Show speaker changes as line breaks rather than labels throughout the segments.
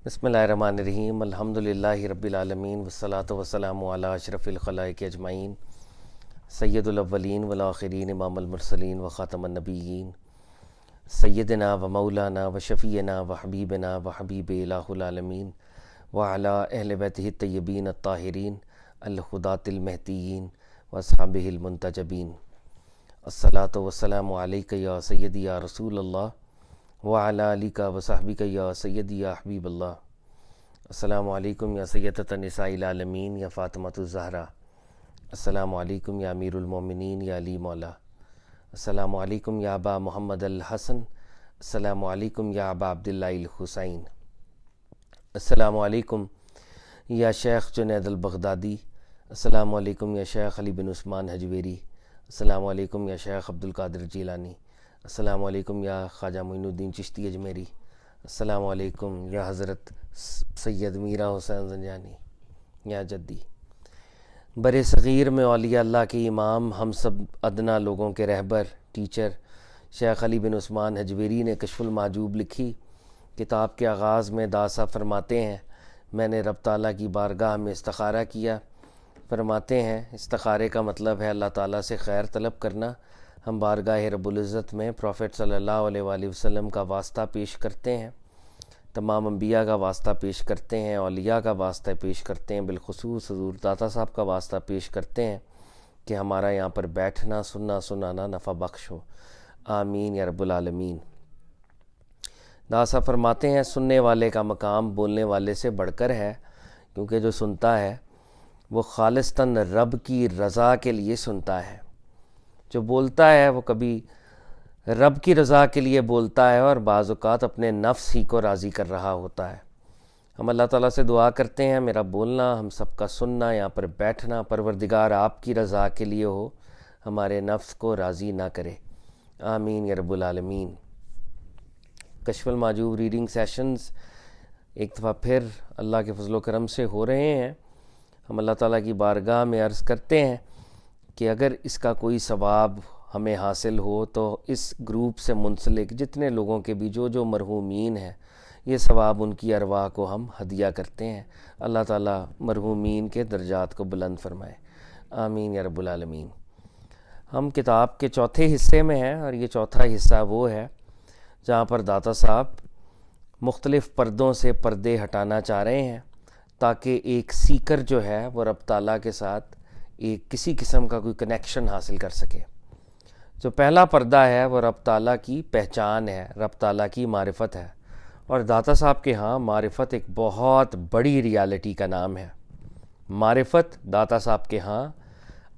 بسم اللہ الرحمن الرحیم، الحمدللہ رب العالمین، والصلاة والسلام علی اشرف الخلائق اجمعین، سید الاولین والآخرین، امام المرسلین و خاتم النبیین، سیدنا و مولانا و شفیعنا و حبیبنا و حبیب الہ العالمین وعلی اہل بیتہ الطیبین الطاہرین الہداۃ المہدیین واصحابہ المنتجبین۔ الصلاۃ والسلام علیک یا سیدی یا رسول اللہ وعلی آلک و صحبک یا سیدی یا حبیب اللہ۔ السلام علیکم یا سیدۃ نساء العالمین یا فاطمۃ الزہرا، السلام علیکم یا امیر المومنین یا علی مولا، السلام علیکم یا ابا محمد الحسن، السلام علیکم یا ابا عبداللہ الحسین، السلام علیکم یا شیخ جنید البغدادی، السلام علیکم یا شیخ علی بن عثمان حجویری، السلام علیکم یا شیخ عبدالقادر جیلانی، السلام علیکم یا خواجہ معین الدین چشتی اجمیری، السلام علیکم یا حضرت سید میرا حسین زنجانی یا جدی۔ بر صغیر میں اولیاء اللہ کے امام، ہم سب ادنا لوگوں کے رہبر، ٹیچر شیخ علی بن عثمان حجویری نے کشف المحجوب لکھی۔ کتاب کے آغاز میں داسا فرماتے ہیں، میں نے رب تعالیٰ کی بارگاہ میں استخارہ کیا۔ فرماتے ہیں استخارے کا مطلب ہے اللہ تعالیٰ سے خیر طلب کرنا۔ ہم بارگاہ رب العزت میں پروفیٹ صلی اللہ علیہ وآلہ وسلم کا واسطہ پیش کرتے ہیں، تمام انبیاء کا واسطہ پیش کرتے ہیں، اولیاء کا واسطہ پیش کرتے ہیں، بالخصوص حضور داتا صاحب کا واسطہ پیش کرتے ہیں کہ ہمارا یہاں پر بیٹھنا، سننا سنانا نفع بخش ہو، آمین یا رب العالمین۔ داسا فرماتے ہیں سننے والے کا مقام بولنے والے سے بڑھ کر ہے، کیونکہ جو سنتا ہے وہ خالصتاً رب کی رضا کے لیے سنتا ہے، جو بولتا ہے وہ کبھی رب کی رضا کے لیے بولتا ہے اور بعض اوقات اپنے نفس ہی کو راضی کر رہا ہوتا ہے۔ ہم اللہ تعالیٰ سے دعا کرتے ہیں میرا بولنا، ہم سب کا سننا، یہاں پر بیٹھنا پروردگار آپ کی رضا کے لیے ہو، ہمارے نفس کو راضی نہ کرے، آمین یا رب العالمین۔ کشف المحجوب ریڈنگ سیشنز ایک دفعہ پھر اللہ کے فضل و کرم سے ہو رہے ہیں۔ ہم اللہ تعالیٰ کی بارگاہ میں عرض کرتے ہیں کہ اگر اس کا کوئی ثواب ہمیں حاصل ہو تو اس گروپ سے منسلک جتنے لوگوں کے بھی جو مرحومین ہیں، یہ ثواب ان کی ارواح کو ہم ہدیہ کرتے ہیں۔ اللہ تعالیٰ مرحومین کے درجات کو بلند فرمائے، آمین یا رب العالمین۔ ہم کتاب کے چوتھے حصے میں ہیں اور یہ چوتھا حصہ وہ ہے جہاں پر داتا صاحب مختلف پردوں سے پردے ہٹانا چاہ رہے ہیں تاکہ ایک سیکر جو ہے وہ رب تعالیٰ کے ساتھ ایک کسی قسم کا کوئی کنیکشن حاصل کر سکے۔ جو پہلا پردہ ہے وہ رب تعالیٰ کی پہچان ہے، رب تعالیٰ کی معرفت ہے، اور داتا صاحب کے ہاں معرفت ایک بہت بڑی ریالٹی کا نام ہے۔ معرفت داتا صاحب کے ہاں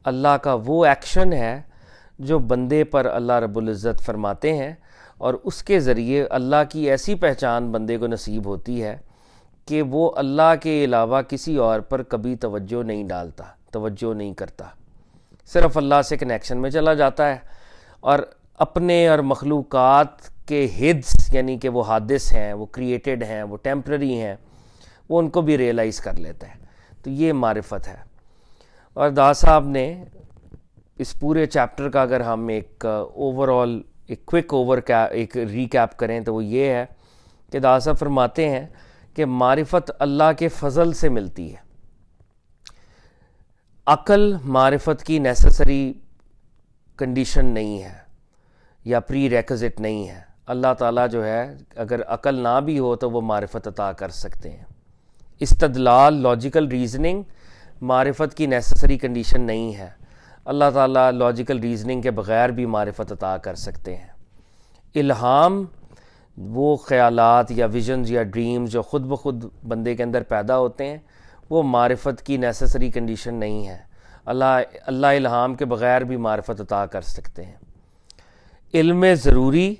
اللہ کا وہ ایکشن ہے جو بندے پر اللہ رب العزت فرماتے ہیں، اور اس کے ذریعے اللہ کی ایسی پہچان بندے کو نصیب ہوتی ہے کہ وہ اللہ کے علاوہ کسی اور پر کبھی توجہ نہیں ڈالتا، توجہ نہیں کرتا، صرف اللہ سے کنیکشن میں چلا جاتا ہے، اور اپنے اور مخلوقات کے حدس یعنی کہ وہ حادث ہیں، وہ کریٹڈ ہیں، وہ ٹیمپرری ہیں، وہ ان کو بھی ریئلائز کر لیتا ہے۔ تو یہ معرفت ہے۔ اور داس صاحب نے اس پورے چیپٹر کا اگر ہم ایک اوورآل ایک کوئک ایک ریکیپ کریں تو وہ یہ ہے کہ داس صاحب فرماتے ہیں کہ معرفت اللہ کے فضل سے ملتی ہے۔ عقل معرفت کی نیسیسری کنڈیشن نہیں ہے یا پری ریکوزٹ نہیں ہے۔ اللہ تعالیٰ جو ہے اگر عقل نہ بھی ہو تو وہ معرفت عطا کر سکتے ہیں۔ استدلال، لاجیکل ریزننگ معرفت کی نیسیسری کنڈیشن نہیں ہے۔ اللہ تعالیٰ لاجیکل ریزننگ کے بغیر بھی معرفت عطا کر سکتے ہیں۔ الہام، وہ خیالات یا ویژنز یا ڈریمز جو خود بخود بندے کے اندر پیدا ہوتے ہیں، وہ معرفت کی نیسیسری کنڈیشن نہیں ہے۔ اللہ الہام کے بغیر بھی معرفت عطا کر سکتے ہیں۔ علم ضروری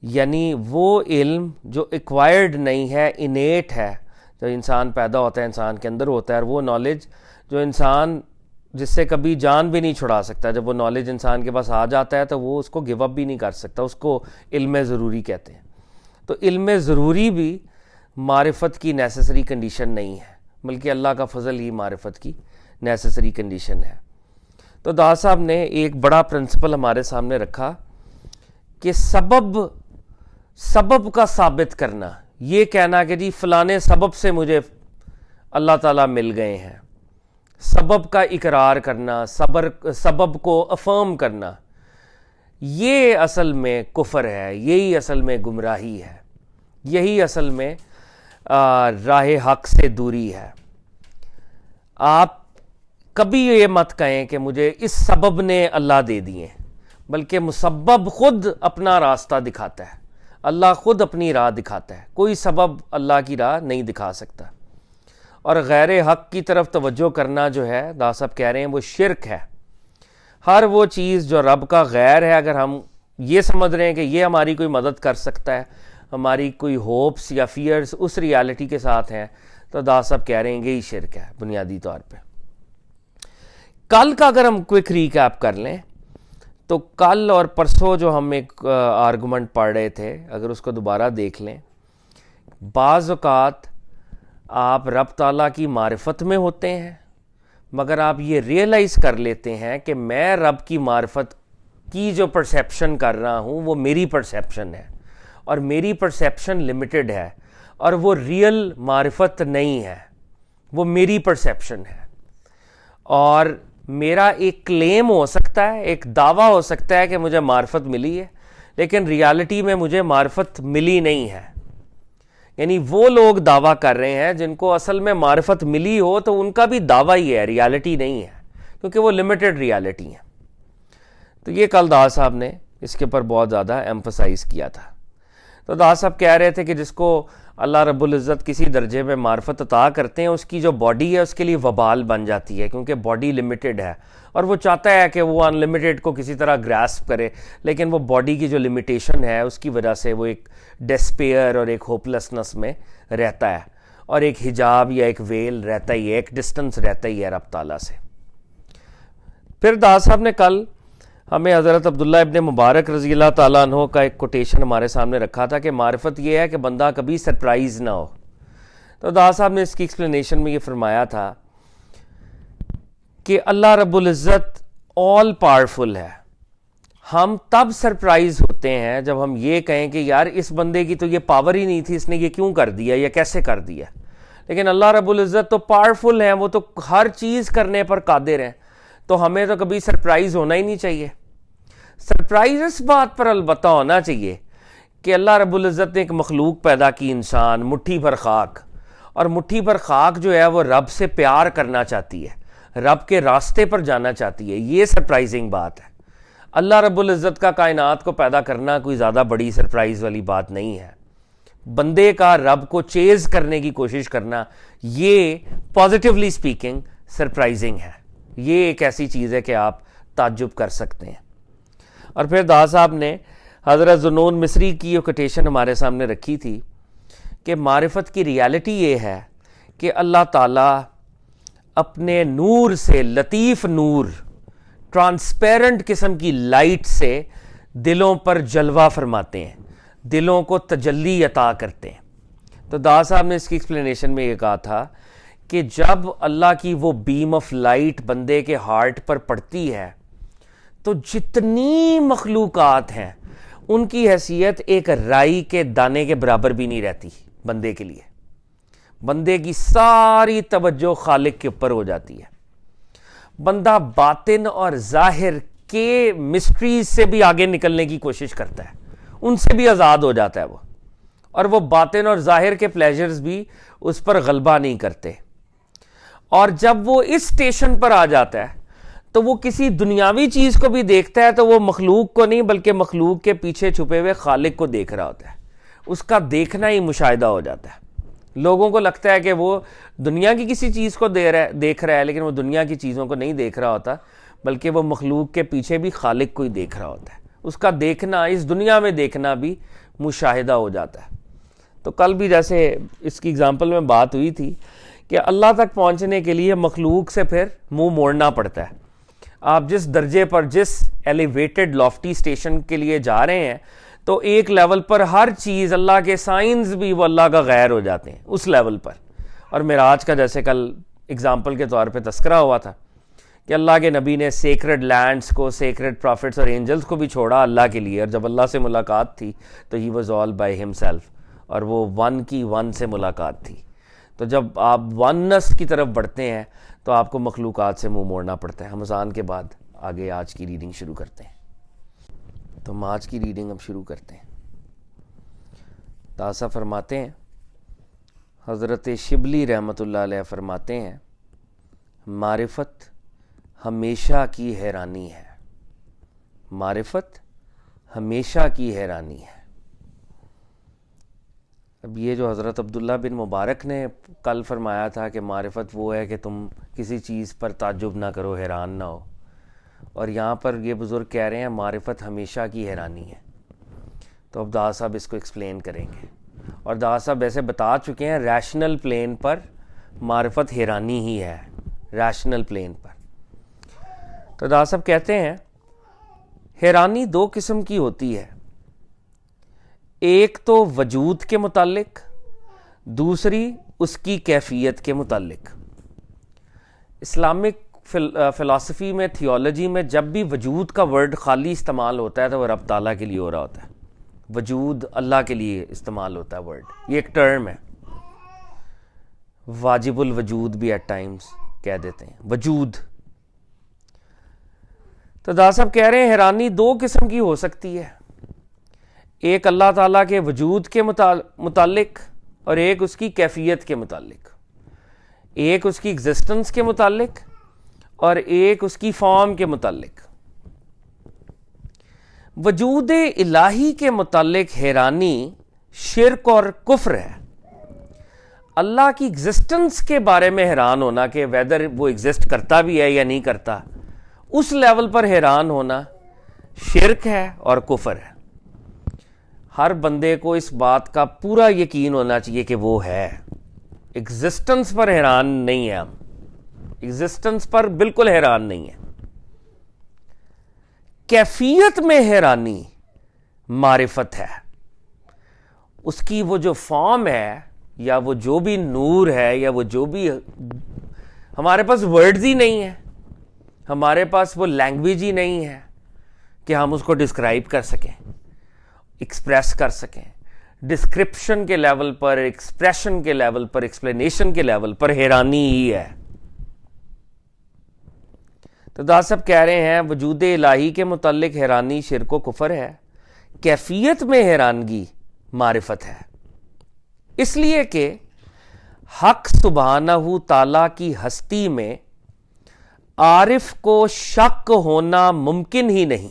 یعنی وہ علم جو ایکوائرڈ نہیں ہے، انیٹ ہے، جو انسان پیدا ہوتا ہے انسان کے اندر ہوتا ہے، اور وہ نالج جو انسان جس سے کبھی جان بھی نہیں چھڑا سکتا، جب وہ نالج انسان کے پاس آ جاتا ہے تو وہ اس کو گیو اپ بھی نہیں کر سکتا، اس کو علم ضروری کہتے ہیں۔ تو علم ضروری بھی معرفت کی نیسیسری کنڈیشن نہیں ہے، بلکہ اللہ کا فضل ہی معرفت کی نیسیسری کنڈیشن ہے۔ تو داس صاحب نے ایک بڑا پرنسپل ہمارے سامنے رکھا کہ سبب کا ثابت کرنا یہ کہنا کہ جی فلانے سبب سے مجھے اللہ تعالیٰ مل گئے ہیں، سبب کا اقرار کرنا، سبب کو افرم کرنا، یہ اصل میں کفر ہے، یہی اصل میں گمراہی ہے، یہی اصل میں راہ حق سے دوری ہے۔ آپ کبھی یہ مت کہیں کہ مجھے اس سبب نے اللہ دے دیے، بلکہ مسبب خود اپنا راستہ دکھاتا ہے، اللہ خود اپنی راہ دکھاتا ہے، کوئی سبب اللہ کی راہ نہیں دکھا سکتا۔ اور غیر حق کی طرف توجہ کرنا جو ہے دا صاحب کہہ رہے ہیں وہ شرک ہے۔ ہر وہ چیز جو رب کا غیر ہے، اگر ہم یہ سمجھ رہے ہیں کہ یہ ہماری کوئی مدد کر سکتا ہے، ہماری کوئی ہوپس یا فیئرز اس ریالٹی کے ساتھ ہیں، تو دا صاحب کہہ رہے ہیں یہی شرک ہے بنیادی طور پہ۔ کل کا اگر ہم کوئک ریکیپ کر لیں تو کل اور پرسوں جو ہم ایک آرگومنٹ پڑھ رہے تھے، اگر اس کو دوبارہ دیکھ لیں، بعض اوقات آپ رب تعالیٰ کی معرفت میں ہوتے ہیں، مگر آپ یہ ریئلائز کر لیتے ہیں کہ میں رب کی معرفت کی جو پرسیپشن کر رہا ہوں وہ میری پرسیپشن ہے، اور میری پرسیپشن لمیٹڈ ہے، اور وہ ریئل معرفت نہیں ہے، وہ میری پرسیپشن ہے۔ اور میرا ایک کلیم ہو سکتا ہے، ایک دعویٰ ہو سکتا ہے کہ مجھے معرفت ملی ہے، لیکن ریالٹی میں مجھے معرفت ملی نہیں ہے۔ یعنی وہ لوگ دعویٰ کر رہے ہیں جن کو اصل میں معرفت ملی ہو تو ان کا بھی دعویٰ ہی ہے، ریالٹی نہیں ہے، کیونکہ وہ لمیٹڈ ریالٹی ہیں۔ تو یہ کل دا صاحب نے اس کے اوپر بہت زیادہ ایمفسائز کیا تھا۔ تو دا صاحب کہہ رہے تھے کہ جس کو اللہ رب العزت کسی درجے میں معرفت عطا کرتے ہیں، اس کی جو باڈی ہے اس کے لیے وبال بن جاتی ہے، کیونکہ باڈی لمیٹڈ ہے، اور وہ چاہتا ہے کہ وہ ان لمیٹڈ کو کسی طرح گراسپ کرے، لیکن وہ باڈی کی جو لمیٹیشن ہے اس کی وجہ سے وہ ایک ڈسپیئر اور ایک ہوپلیسنس میں رہتا ہے، اور ایک حجاب یا ایک ویل رہتا ہی ہے، ایک ڈسٹنس رہتا ہی ہے رب تعالیٰ سے۔ پھر دا صاحب نے کل ہمیں حضرت عبداللہ ابن مبارک رضی اللہ تعالیٰ عنہ کا ایک کوٹیشن ہمارے سامنے رکھا تھا کہ معرفت یہ ہے کہ بندہ کبھی سرپرائز نہ ہو۔ تو دا صاحب نے اس کی ایکسپلینیشن میں یہ فرمایا تھا کہ اللہ رب العزت آل پاورفل ہے، ہم تب سرپرائز ہوتے ہیں جب ہم یہ کہیں کہ یار اس بندے کی تو یہ پاور ہی نہیں تھی، اس نے یہ کیوں کر دیا یا کیسے کر دیا۔ لیکن اللہ رب العزت تو پاورفل ہیں، وہ تو ہر چیز کرنے پر قادر ہیں، تو ہمیں تو کبھی سرپرائز ہونا ہی نہیں چاہیے۔ سرپرائز اس بات پر البتہ ہونا چاہیے کہ اللہ رب العزت نے ایک مخلوق پیدا کی، انسان، مٹھی بھر خاک، اور مٹھی بھر خاک جو ہے وہ رب سے پیار کرنا چاہتی ہے، رب کے راستے پر جانا چاہتی ہے، یہ سرپرائزنگ بات ہے۔ اللہ رب العزت کا کائنات کو پیدا کرنا کوئی زیادہ بڑی سرپرائز والی بات نہیں ہے۔ بندے کا رب کو چیز کرنے کی کوشش کرنا، یہ پازیٹیولی سپیکنگ سرپرائزنگ ہے، یہ ایک ایسی چیز ہے کہ آپ تعجب کر سکتے ہیں۔ اور پھر دا صاحب نے حضرت ذنون مصری کی یہ کوٹیشن ہمارے سامنے رکھی تھی کہ معرفت کی ریالٹی یہ ہے کہ اللہ تعالیٰ اپنے نور سے، لطیف نور، ٹرانسپیرنٹ قسم کی لائٹ سے دلوں پر جلوہ فرماتے ہیں، دلوں کو تجلی عطا کرتے ہیں۔ تو دا صاحب نے اس کی ایکسپلینیشن میں یہ کہا تھا کہ جب اللہ کی وہ بیم آف لائٹ بندے کے ہارٹ پر پڑتی ہے تو جتنی مخلوقات ہیں ان کی حیثیت ایک رائی کے دانے کے برابر بھی نہیں رہتی بندے کے لیے۔ بندے کی ساری توجہ خالق کے اوپر ہو جاتی ہے، بندہ باطن اور ظاہر کے مسٹریز سے بھی آگے نکلنے کی کوشش کرتا ہے، ان سے بھی آزاد ہو جاتا ہے وہ، اور وہ باطن اور ظاہر کے پلیجرز بھی اس پر غلبہ نہیں کرتے۔ اور جب وہ اس سٹیشن پر آ جاتا ہے تو وہ کسی دنیاوی چیز کو بھی دیکھتا ہے تو وہ مخلوق کو نہیں بلکہ مخلوق کے پیچھے چھپے ہوئے خالق کو دیکھ رہا ہوتا ہے، اس کا دیکھنا ہی مشاہدہ ہو جاتا ہے۔ لوگوں کو لگتا ہے کہ وہ دنیا کی کسی چیز کو دیکھ رہا ہے، لیکن وہ دنیا کی چیزوں کو نہیں دیکھ رہا ہوتا، بلکہ وہ مخلوق کے پیچھے بھی خالق کو ہی دیکھ رہا ہوتا ہے، اس کا دیکھنا، اس دنیا میں دیکھنا بھی مشاہدہ ہو جاتا ہے۔ تو کل بھی جیسے اس کی اگزامپل میں بات ہوئی تھی کہ اللہ تک پہنچنے کے لیے مخلوق سے پھر منہ موڑنا پڑتا ہے۔ آپ جس درجے پر، جس ایلیویٹڈ لافٹی سٹیشن کے لیے جا رہے ہیں، تو ایک لیول پر ہر چیز، اللہ کے سائنز بھی وہ اللہ کا غیر ہو جاتے ہیں اس لیول پر۔ اور معراج کا جیسے کل اگزامپل کے طور پہ تذکرہ ہوا تھا کہ اللہ کے نبی نے سیکرڈ لینڈز کو، سیکرڈ پروفٹس اور اینجلز کو بھی چھوڑا اللہ کے لیے، اور جب اللہ سے ملاقات تھی تو ہی واز آل بائی ہم سیلف، اور وہ ون کی ون سے ملاقات تھی. تو جب آپ وننس کی طرف بڑھتے ہیں تو آپ کو مخلوقات سے منہ موڑنا پڑتا ہے. ہم اذان کے بعد آگے آج کی ریڈنگ شروع کرتے ہیں. تو ہم آج کی ریڈنگ ہم شروع کرتے ہیں. تاسا فرماتے ہیں, حضرت شبلی رحمۃ اللہ علیہ فرماتے ہیں, معرفت ہمیشہ کی حیرانی ہے. معرفت ہمیشہ کی حیرانی ہے. اب یہ جو حضرت عبداللہ بن مبارک نے کل فرمایا تھا کہ معرفت وہ ہے کہ تم کسی چیز پر تعجب نہ کرو, حیران نہ ہو, اور یہاں پر یہ بزرگ کہہ رہے ہیں معرفت ہمیشہ کی حیرانی ہے. تو اب دادا صاحب اس کو ایکسپلین کریں گے, اور دادا صاحب ایسے بتا چکے ہیں ریشنل پلین پر معرفت حیرانی ہی ہے, ریشنل پلین پر. تو دادا صاحب کہتے ہیں حیرانی دو قسم کی ہوتی ہے, ایک تو وجود کے متعلق, دوسری اس کی کیفیت کے متعلق. اسلامک فلسفی میں, تھیولوجی میں جب بھی وجود کا ورڈ خالی استعمال ہوتا ہے تو وہ رب تعالیٰ کے لیے ہو رہا ہوتا ہے. وجود اللہ کے لیے استعمال ہوتا ہے ورڈ, یہ ایک ٹرم ہے. واجب الوجود بھی ایٹ ٹائمز کہہ دیتے ہیں, وجود. تو دادا صاحب کہہ رہے ہیں حیرانی دو قسم کی ہو سکتی ہے, ایک اللہ تعالیٰ کے وجود کے متعلق اور ایک اس کی کیفیت کے متعلق. ایک اس کی ایگزسٹنس کے متعلق اور ایک اس کی فارم کے متعلق. وجود الہی کے متعلق حیرانی شرک اور کفر ہے. اللہ کی ایگزسٹنس کے بارے میں حیران ہونا کہ ویدر وہ ایگزسٹ کرتا بھی ہے یا نہیں کرتا, اس لیول پر حیران ہونا شرک ہے اور کفر ہے. ہر بندے کو اس بات کا پورا یقین ہونا چاہیے کہ وہ ہے. ایگزسٹنس پر حیران نہیں ہے, ہم ایگزسٹنس پر بالکل حیران نہیں ہے. کیفیت میں حیرانی معرفت ہے. اس کی وہ جو فارم ہے یا وہ جو بھی نور ہے یا وہ جو بھی, ہمارے پاس ورڈز ہی نہیں ہے, ہمارے پاس وہ لینگویج ہی نہیں ہے کہ ہم اس کو ڈسکرائب کر سکیں, ایکسپریس کر سکیں. ڈسکرپشن کے لیول پر, ایکسپریشن کے لیول پر, ایکسپلینیشن کے لیول پر حیرانی ہی ہے. تو دادا صاحب کہہ رہے ہیں وجود الہی کے متعلق حیرانی شرک و کفر ہے, کیفیت میں حیرانگی معرفت ہے. اس لیے کہ حق سبحانہ تعالیٰ کی ہستی میں عارف کو شک ہونا ممکن ہی نہیں.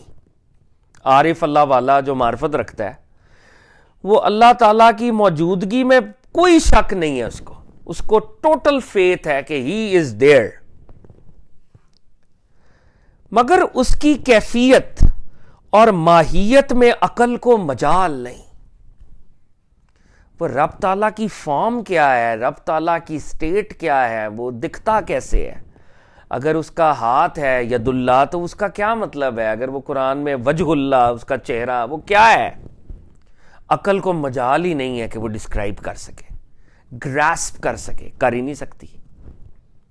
عارف اللہ والا جو معرفت رکھتا ہے وہ اللہ تعالیٰ کی موجودگی میں کوئی شک نہیں ہے, اس کو ٹوٹل فیتھ ہے کہ ہی از دیئر. مگر اس کی کیفیت اور ماہیت میں عقل کو مجال نہیں. وہ رب تعالیٰ کی فارم کیا ہے, رب تعالیٰ کی سٹیٹ کیا ہے, وہ دکھتا کیسے ہے. اگر اس کا ہاتھ ہے ید اللہ تو اس کا کیا مطلب ہے, اگر وہ قرآن میں وجہ اللہ اس کا چہرہ وہ کیا ہے. عقل کو مجال ہی نہیں ہے کہ وہ ڈسکرائب کر سکے, گراسپ کر سکے, کر ہی نہیں سکتی.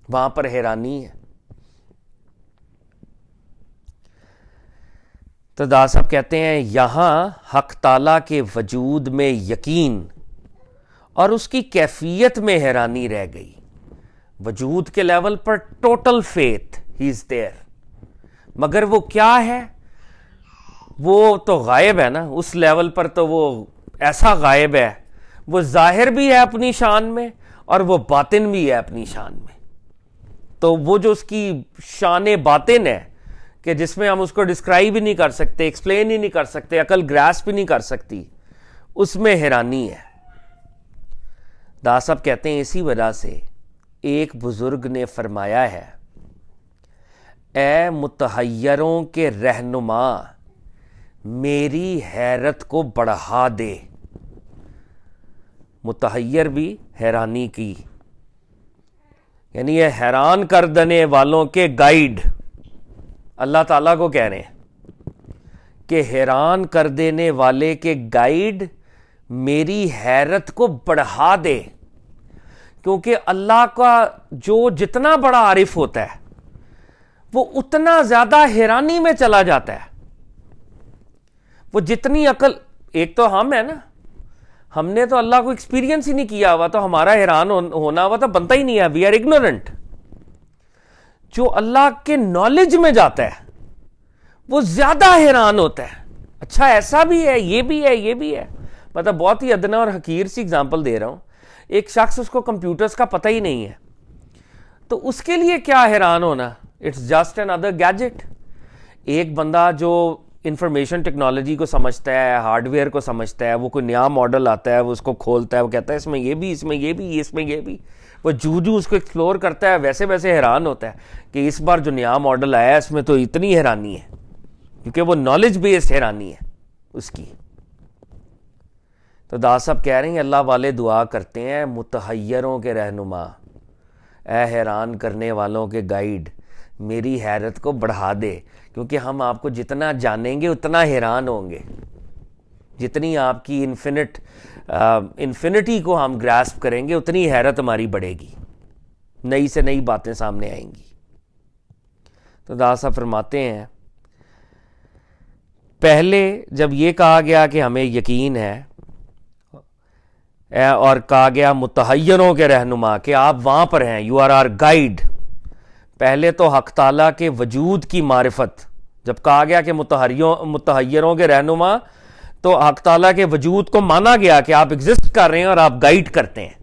وہاں پر حیرانی ہے. تو دادا صاحب کہتے ہیں یہاں حق تعالیٰ کے وجود میں یقین اور اس کی کیفیت میں حیرانی رہ گئی. وجود کے level per total faith, he is there, مگر وہ کیا ہے, وہ تو غائب ہے نا. اس لیول پر تو وہ ایسا غائب ہے, وہ ظاہر بھی ہے اپنی شان میں اور وہ باطن بھی ہے اپنی شان میں. تو وہ جو اس کی شان باطن ہے کہ جس میں ہم اس کو ڈسکرائب ہی نہیں کر سکتے, ایکسپلین ہی نہیں کر سکتے, عقل گراسپ بھی نہیں کر سکتی, اس میں حیرانی ہے. دادا صاحب کہتے ہیں اسی وجہ سے ایک بزرگ نے فرمایا ہے, اے متحیروں کے رہنما میری حیرت کو بڑھا دے. متحیر بھی حیرانی کی, یعنی یہ حیران کر دینے والوں کے گائیڈ اللہ تعالیٰ کو کہہ رہے ہیں کہ حیران کر دینے والے کے گائیڈ میری حیرت کو بڑھا دے. کیونکہ اللہ کا جو جتنا بڑا عارف ہوتا ہے وہ اتنا زیادہ حیرانی میں چلا جاتا ہے. وہ جتنی عقل, ایک تو ہم ہے نا, ہم نے تو اللہ کو ایکسپیرینس ہی نہیں کیا ہوا، تو ہمارا حیران ہونا ہوا تو بنتا ہی نہیں ہے. We are ignorant. جو اللہ کے نالج میں جاتا ہے وہ زیادہ حیران ہوتا ہے. اچھا ایسا بھی ہے، یہ بھی ہے، یہ بھی ہے. مطلب بہت ہی ادنا اور حقیر سی اگزامپل دے رہا ہوں. ایک شخص، اس کو کمپیوٹرز کا پتہ ہی نہیں ہے، تو اس کے لیے کیا حیران ہونا؟ It's just another gadget. ایک بندہ جو انفارمیشن ٹیکنالوجی کو سمجھتا ہے، ہارڈ ویئر کو سمجھتا ہے، وہ کوئی نیا ماڈل آتا ہے، وہ اس کو کھولتا ہے، وہ کہتا ہے اس میں یہ بھی، اس میں یہ بھی، اس میں یہ بھی. وہ جو اس کو ایکسپلور کرتا ہے ویسے ویسے حیران ہوتا ہے کہ اس بار جو نیا ماڈل آیا ہے اس میں تو اتنی حیرانی ہے، کیونکہ وہ نالج بیسڈ حیرانی ہے اس کی. تو داس صاحب کہہ رہے ہیں اللہ والے دعا کرتے ہیں متحیروں کے رہنما، اے حیران کرنے والوں کے گائیڈ، میری حیرت کو بڑھا دے. کیونکہ ہم آپ کو جتنا جانیں گے اتنا حیران ہوں گے. جتنی آپ کی انفینٹی کو ہم گراسپ کریں گے اتنی حیرت ہماری بڑھے گی، نئی سے نئی باتیں سامنے آئیں گی. تو داس صاحب فرماتے ہیں پہلے جب یہ کہا گیا کہ ہمیں یقین ہے اور کہا گیا متحیروں کے رہنما کہ آپ وہاں پر ہیں، یو آر آر گائیڈ. پہلے تو حق تعالیٰ کے وجود کی معرفت، جب کہا گیا کہ متحیروں کے رہنما، تو حق تعالیٰ کے وجود کو مانا گیا کہ آپ ایگزسٹ کر رہے ہیں اور آپ گائیڈ کرتے ہیں.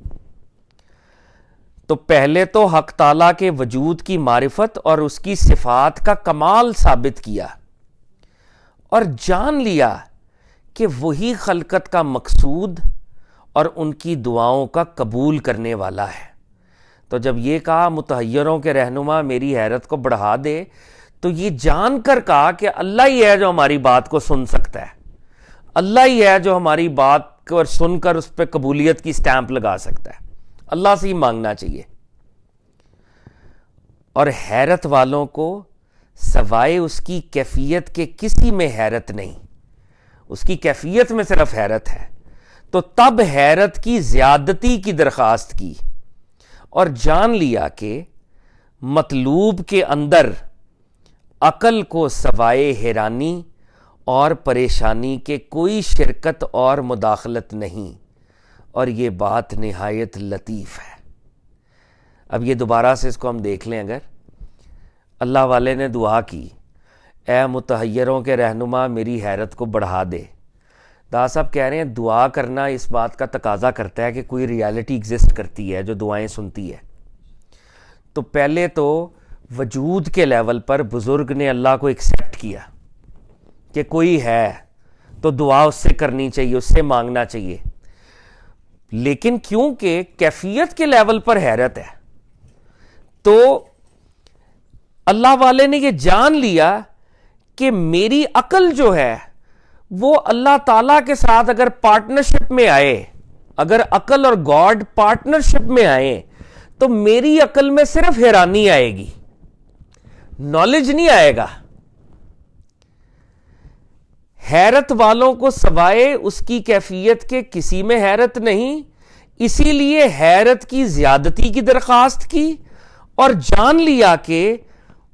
تو پہلے تو حق تعالیٰ کے وجود کی معرفت اور اس کی صفات کا کمال ثابت کیا اور جان لیا کہ وہی خلقت کا مقصود اور ان کی دعاؤں کا قبول کرنے والا ہے. تو جب یہ کہا متحیروں کے رہنما میری حیرت کو بڑھا دے، تو یہ جان کر کہا کہ اللہ ہی ہے جو ہماری بات کو سن سکتا ہے، اللہ ہی ہے جو ہماری بات کو سن کر اس پہ قبولیت کی سٹیمپ لگا سکتا ہے. اللہ سے ہی مانگنا چاہیے. اور حیرت والوں کو سوائے اس کی کیفیت کے کسی میں حیرت نہیں، اس کی کیفیت میں صرف حیرت ہے. تو تب حیرت کی زیادتی کی درخواست کی اور جان لیا کہ مطلوب کے اندر عقل کو سوائے حیرانی اور پریشانی کے کوئی شرکت اور مداخلت نہیں، اور یہ بات نہایت لطیف ہے. اب یہ دوبارہ سے اس کو ہم دیکھ لیں. اگر اللہ والے نے دعا کی اے متحیروں کے رہنما میری حیرت کو بڑھا دے، دا صاحب کہہ رہے ہیں دعا کرنا اس بات کا تقاضا کرتا ہے کہ کوئی ریالٹی ایگزسٹ کرتی ہے جو دعائیں سنتی ہے. تو پہلے تو وجود کے لیول پر بزرگ نے اللہ کو ایکسیپٹ کیا کہ کوئی ہے تو دعا اس سے کرنی چاہیے، اس سے مانگنا چاہیے. لیکن کیونکہ کیفیت کے لیول پر حیرت ہے تو اللہ والے نے یہ جان لیا کہ میری عقل جو ہے وہ اللہ تعالیٰ کے ساتھ اگر پارٹنرشپ میں آئے، اگر عقل اور گاڈ پارٹنرشپ میں آئے تو میری عقل میں صرف حیرانی آئے گی، نالج نہیں آئے گا. حیرت والوں کو سوائے اس کی کیفیت کے کسی میں حیرت نہیں، اسی لیے حیرت کی زیادتی کی درخواست کی اور جان لیا کہ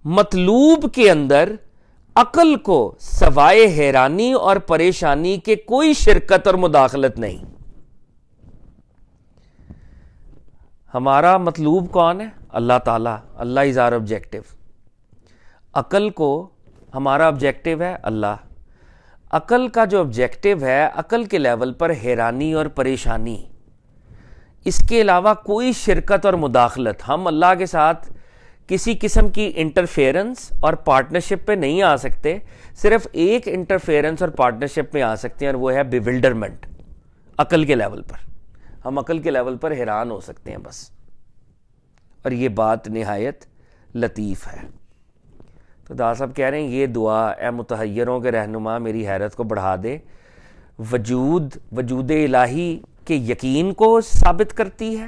مطلوب کے اندر عقل کو سوائے حیرانی اور پریشانی کے کوئی شرکت اور مداخلت نہیں. ہمارا مطلوب کون ہے؟ اللہ تعالیٰ. اللہ از آور آبجیکٹو. عقل کو ہمارا آبجیکٹو ہے اللہ. عقل کا جو آبجیکٹو ہے، عقل کے لیول پر حیرانی اور پریشانی، اس کے علاوہ کوئی شرکت اور مداخلت. ہم اللہ کے ساتھ کسی قسم کی انٹرفیئرنس اور پارٹنرشپ پہ نہیں آ سکتے. صرف ایک انٹرفیئرنس اور پارٹنرشپ میں آ سکتے ہیں اور وہ ہے بیولڈرمنٹ. عقل کے لیول پر ہم عقل کے لیول پر حیران ہو سکتے ہیں بس. اور یہ بات نہایت لطیف ہے. تو دا صاحب کہہ رہے ہیں یہ دعا اے متحیروں کے رہنما میری حیرت کو بڑھا دے وجود الہی کے یقین کو ثابت کرتی ہے،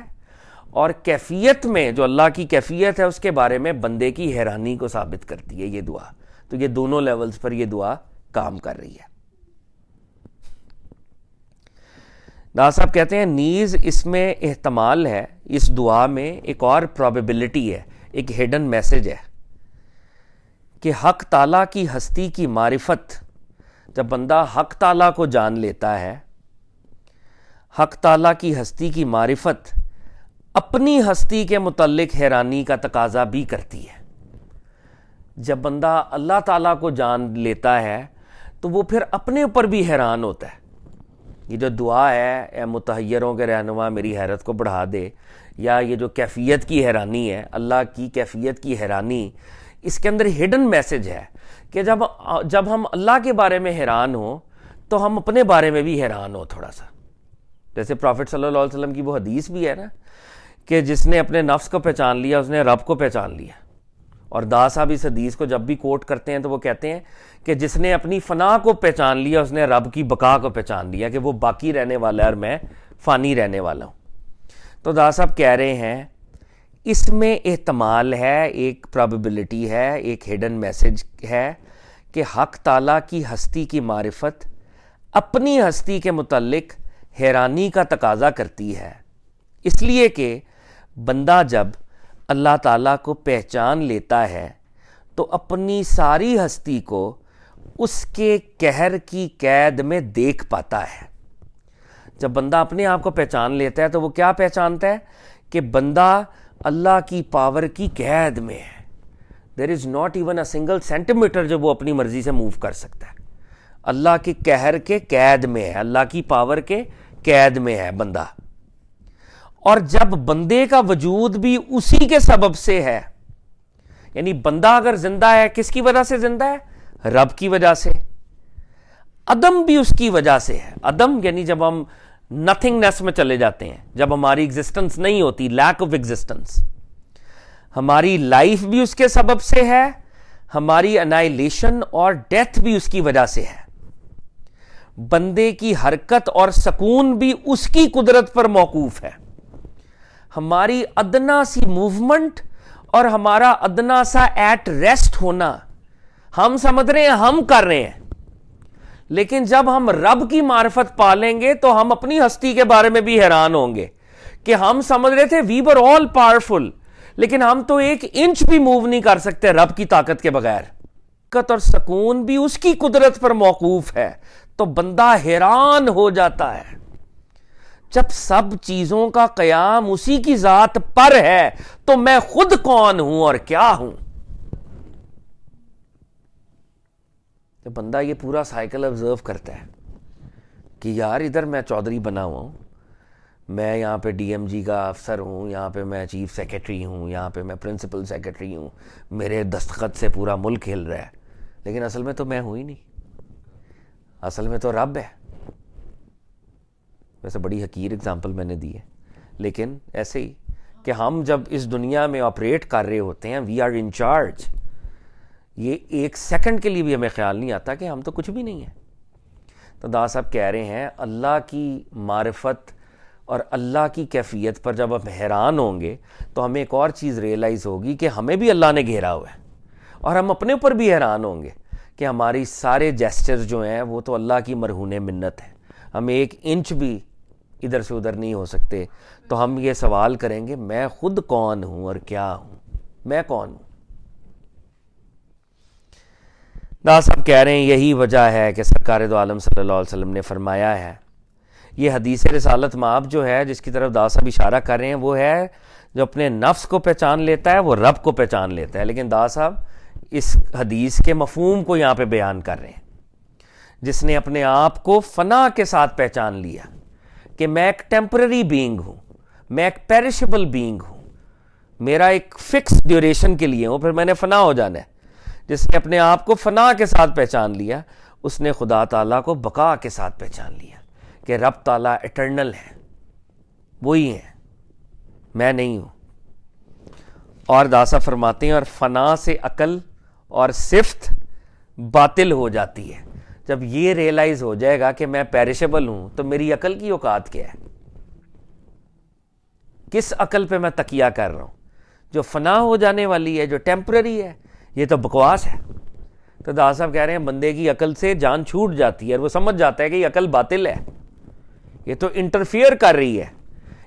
اور کیفیت میں جو اللہ کی کیفیت ہے اس کے بارے میں بندے کی حیرانی کو ثابت کرتی ہے یہ دعا. تو یہ دونوں لیولز پر یہ دعا کام کر رہی ہے. ناز صاحب کہتے ہیں نیز اس میں احتمال ہے، اس دعا میں ایک اور پرابیبلٹی ہے، ایک ہڈن میسج ہے کہ حق تعالیٰ کی ہستی کی معرفت، جب بندہ حق تعالیٰ کو جان لیتا ہے، حق تعالیٰ کی ہستی کی معرفت اپنی ہستی کے متعلق حیرانی کا تقاضا بھی کرتی ہے۔ جب بندہ اللہ تعالیٰ کو جان لیتا ہے تو وہ پھر اپنے اوپر بھی حیران ہوتا ہے۔ یہ جو دعا ہے اے متحیروں کے رہنما میری حیرت کو بڑھا دے، یا یہ جو کیفیت کی حیرانی ہے، اللہ کی کیفیت کی حیرانی، اس کے اندر ہڈن میسج ہے کہ جب ہم اللہ کے بارے میں حیران ہوں تو ہم اپنے بارے میں بھی حیران ہوں تھوڑا سا۔ جیسے پروفٹ صلی اللہ علیہ وسلم کی وہ حدیث بھی ہے نا کہ جس نے اپنے نفس کو پہچان لیا اس نے رب کو پہچان لیا۔ اور دا صاحب اس حدیث کو جب بھی کوٹ کرتے ہیں تو وہ کہتے ہیں کہ جس نے اپنی فنا کو پہچان لیا اس نے رب کی بقا کو پہچان لیا، کہ وہ باقی رہنے والا ہے اور میں فانی رہنے والا ہوں۔ تو دا صاحب کہہ رہے ہیں اس میں احتمال ہے، ایک پرابیبلٹی ہے، ایک ہڈن میسج ہے کہ حق تعالیٰ کی ہستی کی معرفت اپنی ہستی کے متعلق حیرانی کا تقاضا کرتی ہے، اس لیے کہ بندہ جب اللہ تعالیٰ کو پہچان لیتا ہے تو اپنی ساری ہستی کو اس کے قہر کی قید میں دیکھ پاتا ہے۔ جب بندہ اپنے آپ کو پہچان لیتا ہے تو وہ کیا پہچانتا ہے کہ بندہ اللہ کی پاور کی قید میں ہے۔ There is not even a single centimetre جو وہ اپنی مرضی سے موو کر سکتا ہے۔ اللہ کے قہر کے قید میں ہے، اللہ کی پاور کے قید میں ہے بندہ۔ اور جب بندے کا وجود بھی اسی کے سبب سے ہے، یعنی بندہ اگر زندہ ہے کس کی وجہ سے زندہ ہے؟ رب کی وجہ سے۔ عدم بھی اس کی وجہ سے ہے۔ عدم یعنی جب ہم نتھنگنیس میں چلے جاتے ہیں، جب ہماری ایگزسٹنس نہیں ہوتی، لیک آف ایگزسٹنس۔ ہماری لائف بھی اس کے سبب سے ہے، ہماری انائلیشن اور ڈیتھ بھی اس کی وجہ سے ہے۔ بندے کی حرکت اور سکون بھی اس کی قدرت پر موقوف ہے۔ ہماری ادنا سی موومنٹ اور ہمارا ادنا سا ایٹ ریسٹ ہونا ہم سمجھ رہے ہیں ہم کر رہے ہیں، لیکن جب ہم رب کی معرفت پالیں گے تو ہم اپنی ہستی کے بارے میں بھی حیران ہوں گے کہ ہم سمجھ رہے تھے وی ور آل پاورفل، لیکن ہم تو ایک انچ بھی موو نہیں کر سکتے رب کی طاقت کے بغیر۔ حرکت اور سکون بھی اس کی قدرت پر موقوف ہے، تو بندہ حیران ہو جاتا ہے۔ جب سب چیزوں کا قیام اسی کی ذات پر ہے تو میں خود کون ہوں اور کیا ہوں؟ جب بندہ یہ پورا سائیکل آبزرو کرتا ہے کہ یار ادھر میں چودھری بنا ہوا ہوں، میں یہاں پہ ڈی ایم جی کا افسر ہوں، یہاں پہ میں چیف سیکرٹری ہوں، یہاں پہ میں پرنسپل سیکرٹری ہوں، میرے دستخط سے پورا ملک ہل رہا ہے، لیکن اصل میں تو میں ہوں ہی نہیں، اصل میں تو رب ہے۔ ویسے بڑی حقیر اگزامپل میں نے دی ہے، لیکن ایسے ہی کہ ہم جب اس دنیا میں آپریٹ کر رہے ہوتے ہیں وی آر ان چارج، یہ ایک سیکنڈ کے لیے بھی ہمیں خیال نہیں آتا کہ ہم تو کچھ بھی نہیں ہیں۔ تو دا صاحب کہہ رہے ہیں اللہ کی معرفت اور اللہ کی کیفیت پر جب ہم حیران ہوں گے تو ہمیں ایک اور چیز ریئلائز ہوگی کہ ہمیں بھی اللہ نے گھیرا ہوا ہے، اور ہم اپنے اوپر بھی حیران ہوں گے کہ ہماری سارے جیسچرز جو ہیں وہ تو اللہ کی مرہون منت ہے، ہم ایک انچ بھی ادھر سے ادھر نہیں ہو سکتے۔ تو ہم یہ سوال کریں گے میں خود کون ہوں اور کیا ہوں، میں کون ہوں؟ دا صاحب کہہ رہے ہیں یہی وجہ ہے کہ سرکار دو عالم صلی اللہ علیہ وسلم نے فرمایا ہے، یہ حدیث رسالت مآب جو ہے جس کی طرف دا صاحب اشارہ کر رہے ہیں وہ ہے جو اپنے نفس کو پہچان لیتا ہے وہ رب کو پہچان لیتا ہے۔ لیکن دا صاحب اس حدیث کے مفہوم کو یہاں پہ بیان کر رہے ہیں، جس نے اپنے آپ کو فنا کے ساتھ پہچان لیا کہ میں ایک ٹیمپرری بینگ ہوں، میں ایک پیرشبل بینگ ہوں، میرا ایک فکس ڈیوریشن کے لیے ہوں، پھر میں نے فنا ہو جانا ہے۔ جس نے اپنے آپ کو فنا کے ساتھ پہچان لیا اس نے خدا تعالیٰ کو بقا کے ساتھ پہچان لیا کہ رب تعالیٰ ایٹرنل ہے، وہی ہے، میں نہیں ہوں۔ اور داسا فرماتے ہیں اور فنا سے عقل اور صفت باطل ہو جاتی ہے۔ جب یہ ریئلائز ہو جائے گا کہ میں پیرشبل ہوں تو میری عقل کی اوقات کیا ہے؟ کس عقل پہ میں تکیہ کر رہا ہوں؟ جو فنا ہو جانے والی ہے، جو ٹیمپرری ہے، یہ تو بکواس ہے۔ تو دا صاحب کہہ رہے ہیں بندے کی عقل سے جان چھوٹ جاتی ہے اور وہ سمجھ جاتا ہے کہ یہ عقل باطل ہے، یہ تو انٹرفیئر کر رہی ہے،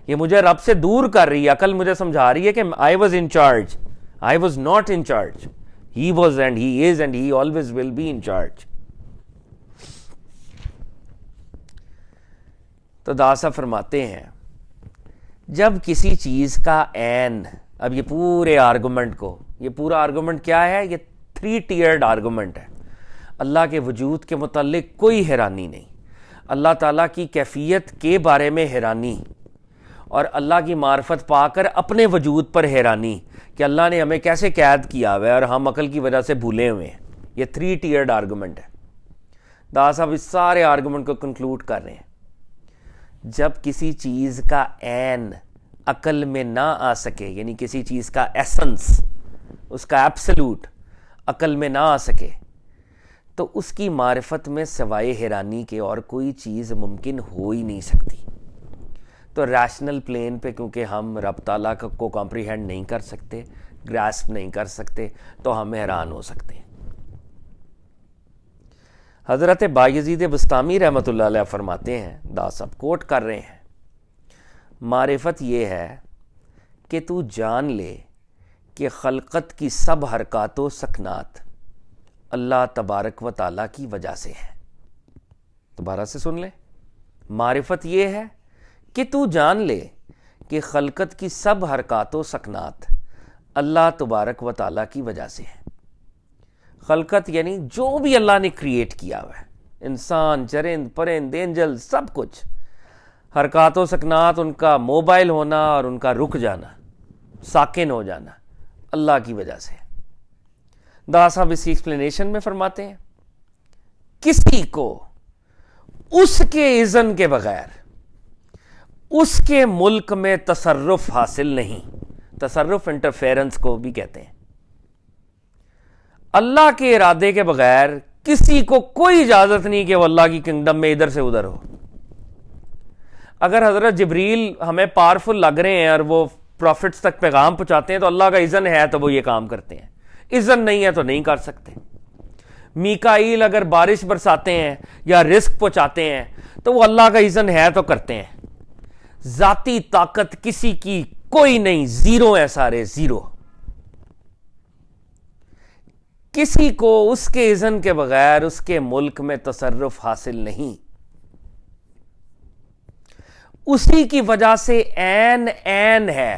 یہ مجھے رب سے دور کر رہی ہے۔ عقل مجھے سمجھا رہی ہے کہ I was in charge, I was not in charge, he was and he is and he always will be in charge. تو دادا صاحب فرماتے ہیں جب کسی چیز کا عین، اب یہ پورے آرگومنٹ کو، یہ پورا آرگومنٹ کیا ہے؟ یہ 3 ٹیئرڈ آرگومنٹ ہے. اللہ کے وجود کے متعلق کوئی حیرانی نہیں، اللہ تعالیٰ کی کیفیت کے بارے میں حیرانی، اور اللہ کی معرفت پا کر اپنے وجود پر حیرانی کہ اللہ نے ہمیں کیسے قید کیا ہوا ہے اور ہم عقل کی وجہ سے بھولے ہوئے ہیں. یہ 3 ٹیئرڈ آرگومنٹ ہے. دادا صاحب اس سارے آرگومنٹ کو کنکلوڈ کر رہے ہیں. جب کسی چیز کا عین عقل میں نہ آ سکے، یعنی کسی چیز کا ایسنس، اس کا ایبسلوٹ عقل میں نہ آ سکے، تو اس کی معرفت میں سوائے حیرانی کے اور کوئی چیز ممکن ہو ہی نہیں سکتی. تو ریشنل پلین پہ کیونکہ ہم رب تعالیٰ کو کمپریہینڈ نہیں کر سکتے، گراسپ نہیں کر سکتے، تو ہم حیران ہو سکتے ہیں. حضرت بایزید بسطامی رحمۃ اللہ علیہ فرماتے ہیں، دادا صاحب کوٹ کر رہے ہیں، معرفت یہ ہے کہ تو جان لے کہ خلقت کی سب حرکات و سکنات اللہ تبارک و تعالیٰ کی وجہ سے ہے. دوبارہ سے سن لیں، معرفت یہ ہے کہ تو جان لے کہ خلقت کی سب حرکات و سکنات اللہ تبارک و تعالیٰ کی وجہ سے ہے. خلقت یعنی جو بھی اللہ نے کریٹ کیا ہوا ہے، انسان، چرند، پرند، اینجل، سب کچھ، حرکات و سکنات، ان کا موبائل ہونا اور ان کا رک جانا، ساکن ہو جانا، اللہ کی وجہ سے. دادا صاحب اسی ایکسپلینیشن میں فرماتے ہیں کسی کو اس کے اذن کے بغیر اس کے ملک میں تصرف حاصل نہیں. تصرف انٹرفیرنس کو بھی کہتے ہیں. اللہ کے ارادے کے بغیر کسی کو کوئی اجازت نہیں کہ وہ اللہ کی کنگڈم میں ادھر سے ادھر ہو. اگر حضرت جبریل ہمیں پاورفل لگ رہے ہیں اور وہ پروفٹس تک پیغام پہنچاتے ہیں تو اللہ کا اذن ہے تو وہ یہ کام کرتے ہیں، اذن نہیں ہے تو نہیں کر سکتے. میکائیل اگر بارش برساتے ہیں یا رزق پہنچاتے ہیں تو وہ اللہ کا اذن ہے تو کرتے ہیں. ذاتی طاقت کسی کی کوئی نہیں، زیرو ہے، سارے زیرو. کسی کو اس کے اذن کے بغیر اس کے ملک میں تصرف حاصل نہیں. اسی کی وجہ سے عین عین ہے.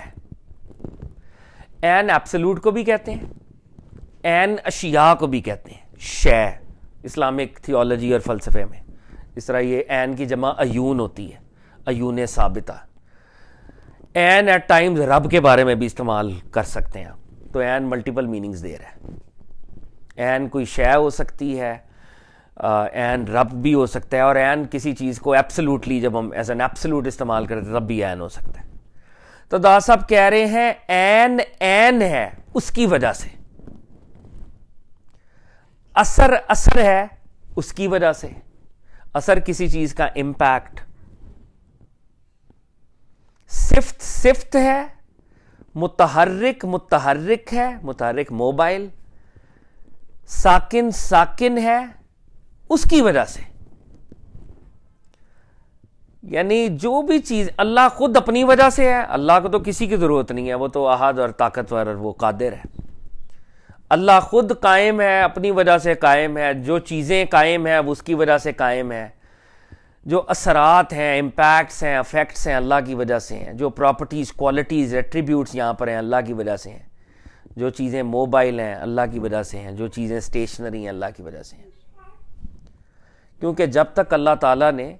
عین ایبسولوٹ کو بھی کہتے ہیں، عین اشیاء کو بھی کہتے ہیں، شے اسلامک تھیولوجی اور فلسفے میں. اس طرح یہ عین کی جمع عیون ہوتی ہے، عیون ثابتہ. عین ایٹ ٹائمز رب کے بارے میں بھی استعمال کر سکتے ہیں. تو عین ملٹیپل میننگز دے رہا ہے. عین کوئی شے ہو سکتی ہے، عین رب بھی ہو سکتا ہے، اور عین کسی چیز کو ایبسلوٹلی جب ہم ایز این ایبسلوٹ استعمال کرتے تب بھی عین ہو سکتا ہے. تو دادا صاحب کہہ رہے ہیں عین عین ہے اس کی وجہ سے، اثر اثر ہے اس کی وجہ سے. اثر کسی چیز کا امپیکٹ، صفت صفت ہے، متحرک متحرک ہے، متحرک موبائل، ساکن ساکن ہے اس کی وجہ سے. یعنی جو بھی چیز اللہ خود اپنی وجہ سے ہے. اللہ کو تو کسی کی ضرورت نہیں ہے، وہ تو احد اور طاقتور اور وہ قادر ہے. اللہ خود قائم ہے، اپنی وجہ سے قائم ہے. جو چیزیں قائم ہیں وہ اس کی وجہ سے قائم ہے. جو اثرات ہیں، امپیکٹس ہیں، افیکٹس ہیں، اللہ کی وجہ سے ہیں. جو پراپرٹیز، کوالٹیز، ایٹریبیوٹس یہاں پر ہیں اللہ کی وجہ سے ہیں. جو چیزیں موبائل ہیں اللہ کی وجہ سے ہیں. جو چیزیں اسٹیشنری ہیں اللہ کی وجہ سے ہیں. کیونکہ جب تک اللہ تعالیٰ نے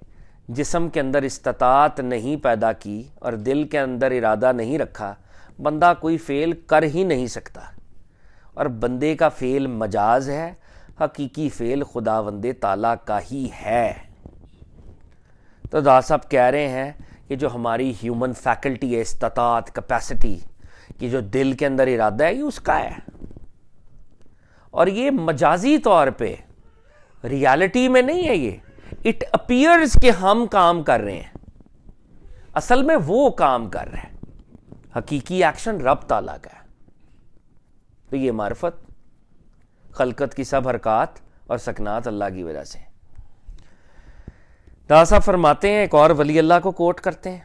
جسم کے اندر استطاعت نہیں پیدا کی اور دل کے اندر ارادہ نہیں رکھا، بندہ کوئی فعل کر ہی نہیں سکتا. اور بندے کا فعل مجاز ہے، حقیقی فعل خداوند تعالیٰ کا ہی ہے. تو دادا صاحب کہہ رہے ہیں کہ جو ہماری ہیومن فیکلٹی ہے، استطاعت، کیپیسٹی، کہ جو دل کے اندر ارادہ ہے یہ اس کا ہے. اور یہ مجازی طور پہ، ریالٹی میں نہیں ہے. یہ اٹ اپیئرز کہ ہم کام کر رہے ہیں، اصل میں وہ کام کر رہے ہیں. حقیقی ایکشن رب تعالیٰ کا ہے. تو یہ معرفت، خلقت کی سب حرکات اور سکنات اللہ کی وجہ سے. دادا صاحب فرماتے ہیں، ایک اور ولی اللہ کو کوٹ کرتے ہیں،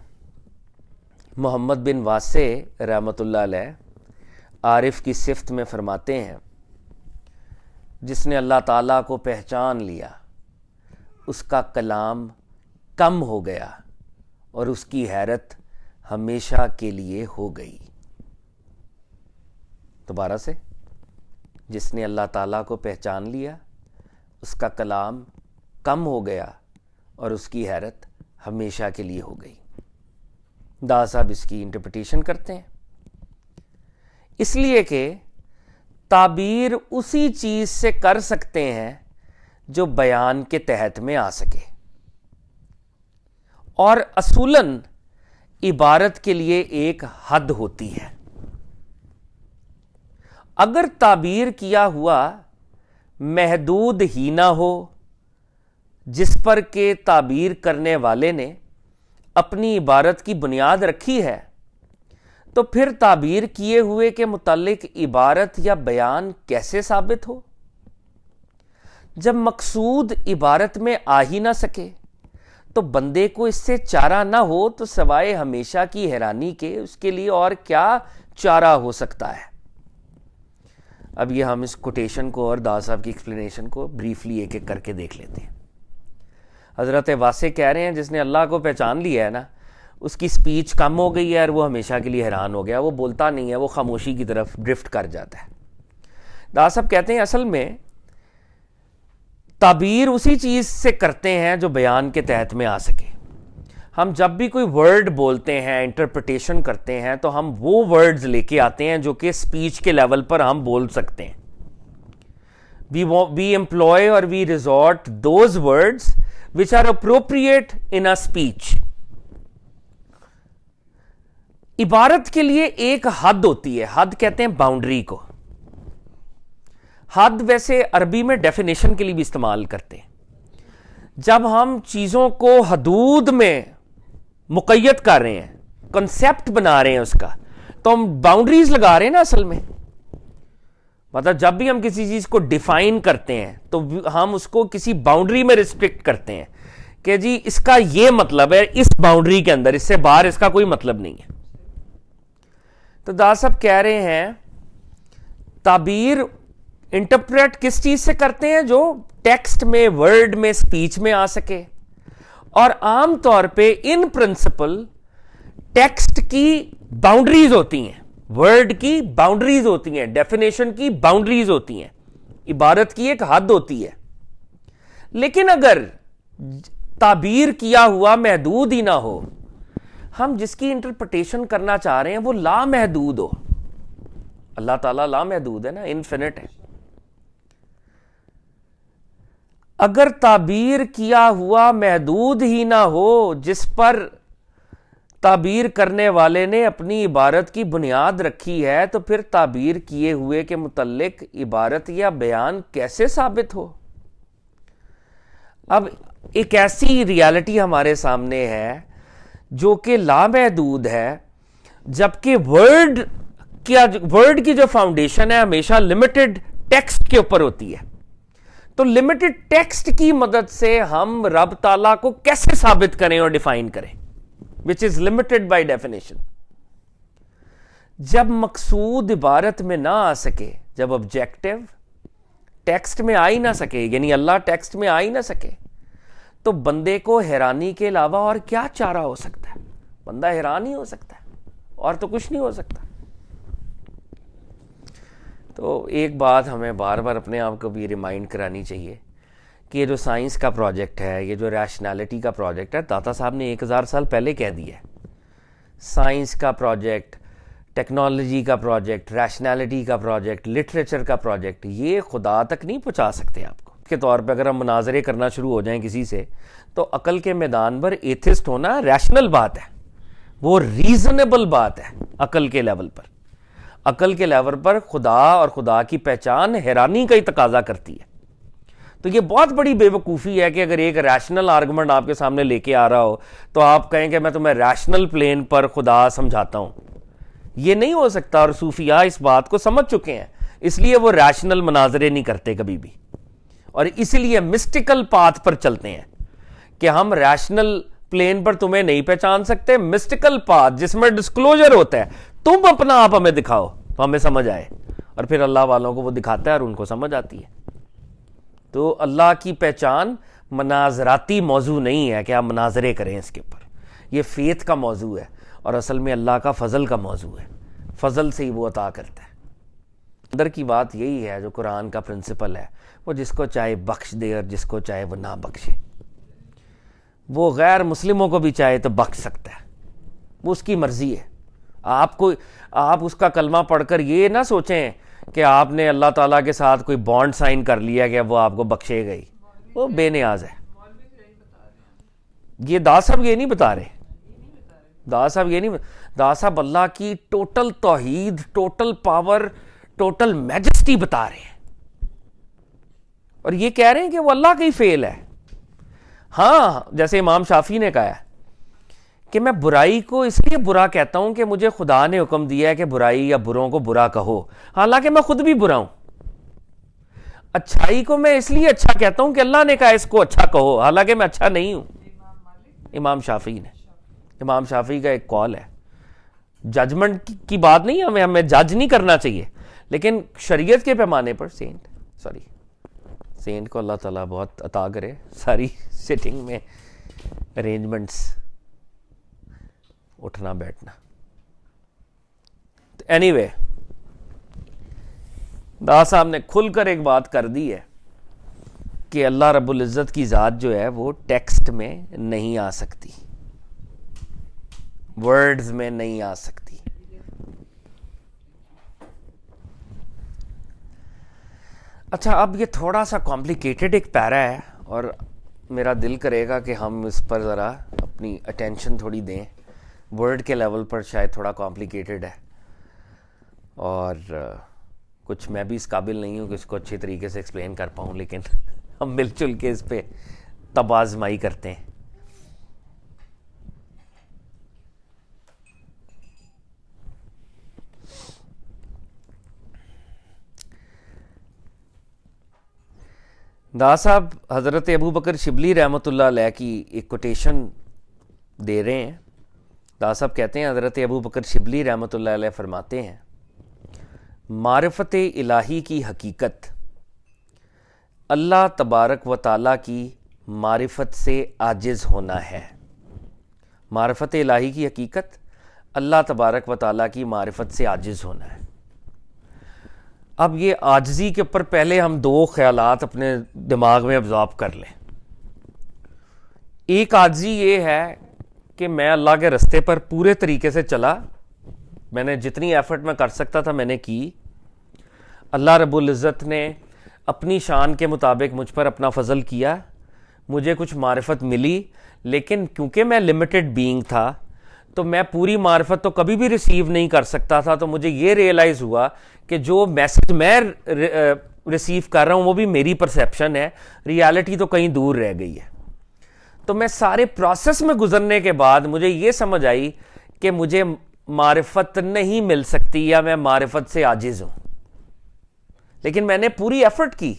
محمد بن واسع رحمۃ اللہ علیہ عارف کی صفت میں فرماتے ہیں، جس نے اللہ تعالیٰ کو پہچان لیا اس کا کلام کم ہو گیا اور اس کی حیرت ہمیشہ کے لیے ہو گئی. دوبارہ سے, جس نے اللہ تعالیٰ کو پہچان لیا اس کا کلام کم ہو گیا اور اس کی حیرت ہمیشہ کے لیے ہو گئی. دا صاحب اس کی انٹرپریٹیشن کرتے ہیں, اس لیے کہ تعبیر اسی چیز سے کر سکتے ہیں جو بیان کے تحت میں آ سکے, اور اصولاً عبارت کے لیے ایک حد ہوتی ہے. اگر تعبیر کیا ہوا محدود ہی نہ ہو جس پر کہ تعبیر کرنے والے نے اپنی عبارت کی بنیاد رکھی ہے, تو پھر تعبیر کیے ہوئے کے متعلق عبارت یا بیان کیسے ثابت ہو؟ جب مقصود عبارت میں آ ہی نہ سکے تو بندے کو اس سے چارہ نہ ہو تو سوائے ہمیشہ کی حیرانی کے اس کے لیے اور کیا چارہ ہو سکتا ہے؟ اب یہ ہم اس کوٹیشن کو اور دا صاحب کی ایکسپلینیشن کو بریفلی ایک ایک کر کے دیکھ لیتے ہیں. حضرت واسع کہہ رہے ہیں جس نے اللہ کو پہچان لیا ہے نا, اس کی سپیچ کم ہو گئی ہے اور وہ ہمیشہ کے لیے حیران ہو گیا, وہ بولتا نہیں ہے, وہ خاموشی کی طرف ڈرفٹ کر جاتا ہے. دا صاحب کہتے ہیں اصل میں تعبیر اسی چیز سے کرتے ہیں جو بیان کے تحت میں آ سکے. ہم جب بھی کوئی ورڈ بولتے ہیں, انٹرپریٹیشن کرتے ہیں, تو ہم وہ ورڈز لے کے آتے ہیں جو کہ سپیچ کے لیول پر ہم بول سکتے ہیں. we employ or we resort those words which are appropriate in a speech. عبارت کے لیے ایک حد ہوتی ہے, حد کہتے ہیں باؤنڈری کو. حد ویسے عربی میں ڈیفینیشن کے لیے بھی استعمال کرتے ہیں. جب ہم چیزوں کو حدود میں مقید کر رہے ہیں, کنسیپٹ بنا رہے ہیں اس کا, تو ہم باؤنڈریز لگا رہے ہیں نا اصل میں. مطلب جب بھی ہم کسی چیز کو ڈیفائن کرتے ہیں تو ہم اس کو کسی باؤنڈری میں ریسٹرکٹ کرتے ہیں کہ جی اس کا یہ مطلب ہے اس باؤنڈری کے اندر, اس سے باہر اس کا کوئی مطلب نہیں ہے. تو دا صاحب کہہ رہے ہیں تعبیر انٹرپریٹ کس چیز سے کرتے ہیں جو ٹیکسٹ میں, ورڈ میں, سپیچ میں آ سکے. اور عام طور پہ ان پرنسپل ٹیکسٹ کی باؤنڈریز ہوتی ہیں, ورڈ کی باؤنڈریز ہوتی ہیں, ڈیفینیشن کی باؤنڈریز ہوتی ہیں, عبارت کی ایک حد ہوتی ہے. لیکن اگر تعبیر کیا ہوا محدود ہی نہ ہو, ہم جس کی انٹرپریٹیشن کرنا چاہ رہے ہیں وہ لامحدود ہو. اللہ تعالیٰ لامحدود ہے نا, انفینٹ ہے. اگر تعبیر کیا ہوا محدود ہی نہ ہو جس پر تعبیر کرنے والے نے اپنی عبارت کی بنیاد رکھی ہے, تو پھر تعبیر کیے ہوئے کے متعلق عبارت یا بیان کیسے ثابت ہو؟ اب ایک ایسی ریالٹی ہمارے سامنے ہے جو کہ لامحدود ہے, جبکہ ورڈ کی جو فاؤنڈیشن ہے ہمیشہ لمیٹڈ ٹیکسٹ کے اوپر ہوتی ہے. تو لمیٹڈ ٹیکسٹ کی مدد سے ہم رب تعالیٰ کو کیسے ثابت کریں اور ڈیفائن کریں, which is limited by definition. جب مقصود عبارت میں نہ آ سکے, جب آبجیکٹو ٹیکسٹ میں آ ہی نہ سکے, یعنی اللہ ٹیکسٹ میں آ ہی نہ سکے, تو بندے کو حیرانی کے علاوہ اور کیا چارہ ہو سکتا ہے؟ بندہ حیران ہی ہو سکتا ہے, اور تو کچھ نہیں ہو سکتا. تو ایک بات ہمیں بار بار اپنے آپ کو بھی ریمائنڈ کرانی چاہیے کہ یہ جو سائنس کا پروجیکٹ ہے, یہ جو ریشنالٹی کا پروجیکٹ ہے, داتا صاحب نے 1000 سال پہلے کہہ دیا ہے. سائنس کا پروجیکٹ, ٹیکنالوجی کا پروجیکٹ, ریشنالٹی کا پروجیکٹ, لٹریچر کا پروجیکٹ, یہ خدا تک نہیں پہنچا سکتے آپ کو. کے طور پہ اگر ہم مناظرے کرنا شروع ہو جائیں کسی سے, تو عقل کے میدان پر ایتھسٹ ہونا ریشنل بات ہے, وہ ریزنیبل بات ہے. عقل کے لیول پر, عقل کے لیول پر خدا اور خدا کی پہچان حیرانی کا ہی تقاضا کرتی ہے. تو یہ بہت بڑی بے وقوفی ہے کہ اگر ایک ریشنل آرگومنٹ آپ کے سامنے لے کے آ رہا ہو تو آپ کہیں کہ میں تمہیں ریشنل پلین پر خدا سمجھاتا ہوں. یہ نہیں ہو سکتا, اور صوفیاء اس بات کو سمجھ چکے ہیں, اس لیے وہ ریشنل مناظرے نہیں کرتے کبھی بھی, اور اسی لیے مسٹیکل پاتھ پر چلتے ہیں کہ ہم ریشنل پلین پر تمہیں نہیں پہچان سکتے, مسٹیکل پاتھ جس میں ڈسکلوجر ہوتا ہے, تم اپنا آپ ہمیں دکھاؤ تو ہمیں سمجھ آئے, اور پھر اللہ والوں کو وہ دکھاتا ہے اور ان کو سمجھ آتی ہے. تو اللہ کی پہچان مناظراتی موضوع نہیں ہے کہ آپ مناظرے کریں اس کے اوپر. یہ فیتھ کا موضوع ہے اور اصل میں اللہ کا فضل کا موضوع ہے. فضل سے ہی وہ عطا کرتا ہے. اندر کی بات یہی ہے جو قرآن کا پرنسپل ہے, وہ جس کو چاہے بخش دے اور جس کو چاہے وہ نہ بخشے. وہ غیر مسلموں کو بھی چاہے تو بخش سکتا ہے, وہ اس کی مرضی ہے. آپ اس کا کلمہ پڑھ کر یہ نہ سوچیں کہ آپ نے اللہ تعالیٰ کے ساتھ کوئی بانڈ سائن کر لیا کہ وہ آپ کو بخشے گئی. وہ بے نیاز ہے. یہ دا صاحب یہ نہیں بتا رہے, دا صاحب اللہ کی ٹوٹل توحید, ٹوٹل پاور, ٹوٹل میجسٹی بتا رہے ہیں, اور یہ کہہ رہے ہیں کہ وہ اللہ کا ہی فعل ہے. ہاں, جیسے امام شافعی نے کہا ہے کہ میں برائی کو اس لیے برا کہتا ہوں کہ مجھے خدا نے حکم دیا ہے کہ برائی یا بروں کو برا کہو, حالانکہ میں خود بھی برا ہوں. اچھائی کو میں اس لیے اچھا کہتا ہوں کہ اللہ نے کہا اس کو اچھا کہو, حالانکہ میں اچھا نہیں ہوں. امام شافعی کا ایک قول ہے. ججمنٹ کی بات نہیں, ہمیں جج نہیں کرنا چاہیے, لیکن شریعت کے پیمانے پر سینٹ کو اللہ تعالیٰ بہت عطا کرے, ساری سیٹنگ میں ارینجمنٹس, اٹھنا بیٹھنا. اینی وے, دا صاحب نے کھل کر ایک بات کر دی ہے کہ اللہ رب العزت کی ذات جو ہے وہ ٹیکسٹ میں نہیں آ سکتی, ورڈز میں نہیں آ سکتی. اچھا, اب یہ تھوڑا سا کمپلیکیٹڈ ایک پیرا ہے, اور میرا دل کرے گا کہ ہم اس پر ذرا اپنی اٹینشن تھوڑی دیں. ورڈ کے لیول پر شاید تھوڑا کمپلیکیٹڈ ہے, اور کچھ میں بھی اس قابل نہیں ہوں کہ اس کو اچھے طریقے سے ایکسپلین کر پاؤں, لیکن ہم مل جل کے اس پہ تب آزمائی کرتے ہیں. دا صاحب حضرت ابو بکر شبلی رحمۃ اللہ علیہ کی ایک کوٹیشن دے رہے ہیں. دا صاحب کہتے ہیں, حضرت ابو بکر شبلی رحمۃ اللہ علیہ فرماتے ہیں, معرفت الہی کی حقیقت اللہ تبارک و تعالیٰ کی معرفت سے عاجز ہونا ہے. معرفت الہی کی حقیقت اللہ تبارک و تعالیٰ کی معرفت سے عاجز ہونا ہے. اب یہ عاجزی کے اوپر پہلے ہم دو خیالات اپنے دماغ میں ابزارب کر لیں. ایک عاجزی یہ ہے کہ میں اللہ کے رستے پر پورے طریقے سے چلا, میں نے جتنی ایفرٹ میں کر سکتا تھا میں نے کی, اللہ رب العزت نے اپنی شان کے مطابق مجھ پر اپنا فضل کیا, مجھے کچھ معرفت ملی, لیکن کیونکہ میں لمیٹڈ بینگ تھا تو میں پوری معرفت تو کبھی بھی ریسیو نہیں کر سکتا تھا. تو مجھے یہ ریئلائز ہوا کہ جو میسج میں ریسیو کر رہا ہوں وہ بھی میری پرسیپشن ہے, ریالٹی تو کہیں دور رہ گئی ہے. تو میں سارے پروسیس میں گزرنے کے بعد مجھے یہ سمجھ آئی کہ مجھے معرفت نہیں مل سکتی یا میں معرفت سے عاجز ہوں. لیکن میں نے پوری ایفرٹ کی,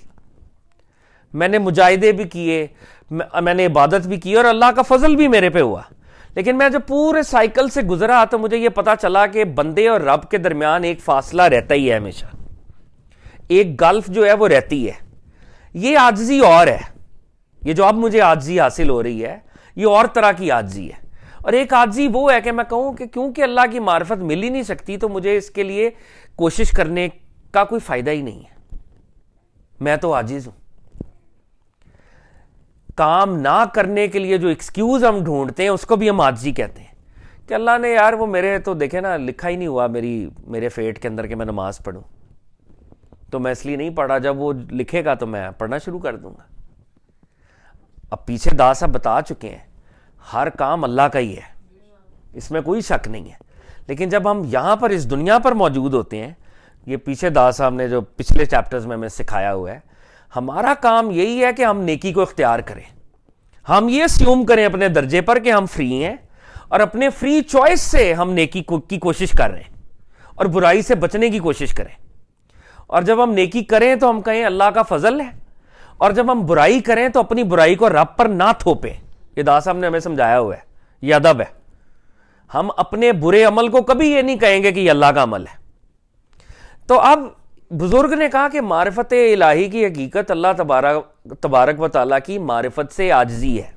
میں نے مجاہدے بھی کیے, میں نے عبادت بھی کی, اور اللہ کا فضل بھی میرے پہ ہوا. لیکن میں جب پورے سائیکل سے گزرا تو مجھے یہ پتا چلا کہ بندے اور رب کے درمیان ایک فاصلہ رہتا ہی ہے, ہمیشہ ایک گلف جو ہے وہ رہتی ہے. یہ عاجزی اور ہے, یہ جو اب مجھے عاجزی حاصل ہو رہی ہے یہ اور طرح کی عاجزی ہے. اور ایک عاجزی وہ ہے کہ میں کہوں کہ کیونکہ اللہ کی معرفت مل ہی نہیں سکتی تو مجھے اس کے لیے کوشش کرنے کا کوئی فائدہ ہی نہیں ہے, میں تو عاجز ہوں. کام نہ کرنے کے لیے جو ایکسکیوز ہم ڈھونڈتے ہیں اس کو بھی ہم عاجزی کہتے ہیں کہ اللہ نے یار وہ میرے تو دیکھے نا لکھا ہی نہیں ہوا میرے فیٹ کے اندر کہ میں نماز پڑھوں, تو میں اس لیے نہیں پڑھا, جب وہ لکھے گا تو میں پڑھنا شروع کر دوں گا. اب پیچھے دا صاحب بتا چکے ہیں ہر کام اللہ کا ہی ہے, اس میں کوئی شک نہیں ہے. لیکن جب ہم یہاں پر اس دنیا پر موجود ہوتے ہیں, یہ پیچھے دا صاحب نے جو پچھلے چیپٹرز میں ہمیں سکھایا ہوا ہے, ہمارا کام یہی ہے کہ ہم نیکی کو اختیار کریں. ہم یہ اسیوم کریں اپنے درجے پر کہ ہم فری ہیں, اور اپنے فری چوائس سے ہم نیکی کی کوشش کر رہے ہیں اور برائی سے بچنے کی کوشش کریں. اور جب ہم نیکی کریں تو ہم کہیں اللہ کا فضل ہے, اور جب ہم برائی کریں تو اپنی برائی کو رب پر نہ تھوپیں. یہ دا صاحب نے ہمیں سمجھایا ہوا ہے, یہ ادب ہے. ہم اپنے برے عمل کو کبھی یہ نہیں کہیں گے کہ یہ اللہ کا عمل ہے. تو اب بزرگ نے کہا کہ معرفت الہی کی حقیقت اللہ تبارک و تعالیٰ کی معرفت سے عاجزی ہے.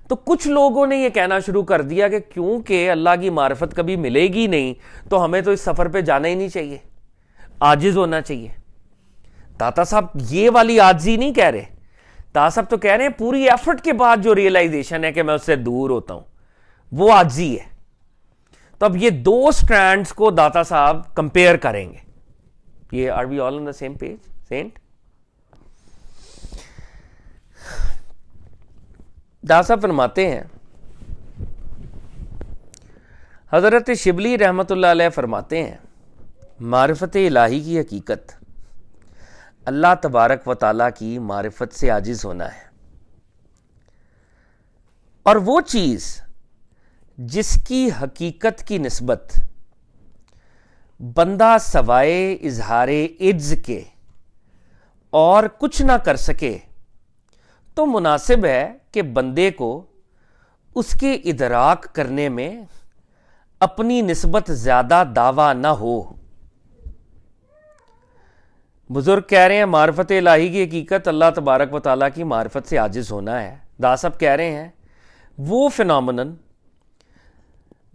تو کچھ لوگوں نے یہ کہنا شروع کر دیا کہ کیونکہ اللہ کی معرفت کبھی ملے گی نہیں تو ہمیں تو اس سفر پہ جانا ہی نہیں چاہیے, عاجز ہونا چاہیے. داتا صاحب یہ والی عاجزی نہیں کہہ رہے, داتا صاحب تو کہہ رہے ہیں پوری ایفرٹ کے بعد جو ریئلائزیشن ہے کہ میں اس سے دور ہوتا ہوں وہ عاجزی ہے. تو اب یہ دو سٹرینڈز کو داتا صاحب کمپیئر کریں گے. یہ are we all on the same page سینٹ؟ داتا صاحب فرماتے ہیں, حضرت شبلی رحمت اللہ علیہ فرماتے ہیں معرفت الہی کی حقیقت اللہ تبارک و تعالیٰ کی معرفت سے عاجز ہونا ہے, اور وہ چیز جس کی حقیقت کی نسبت بندہ سوائے اظہار عجز کے اور کچھ نہ کر سکے تو مناسب ہے کہ بندے کو اس کے ادراک کرنے میں اپنی نسبت زیادہ دعویٰ نہ ہو. بزرگ کہہ رہے ہیں معرفت الہی کی حقیقت اللہ تبارک و تعالیٰ کی معرفت سے عاجز ہونا ہے. دا صاحب کہہ رہے ہیں وہ فینومینن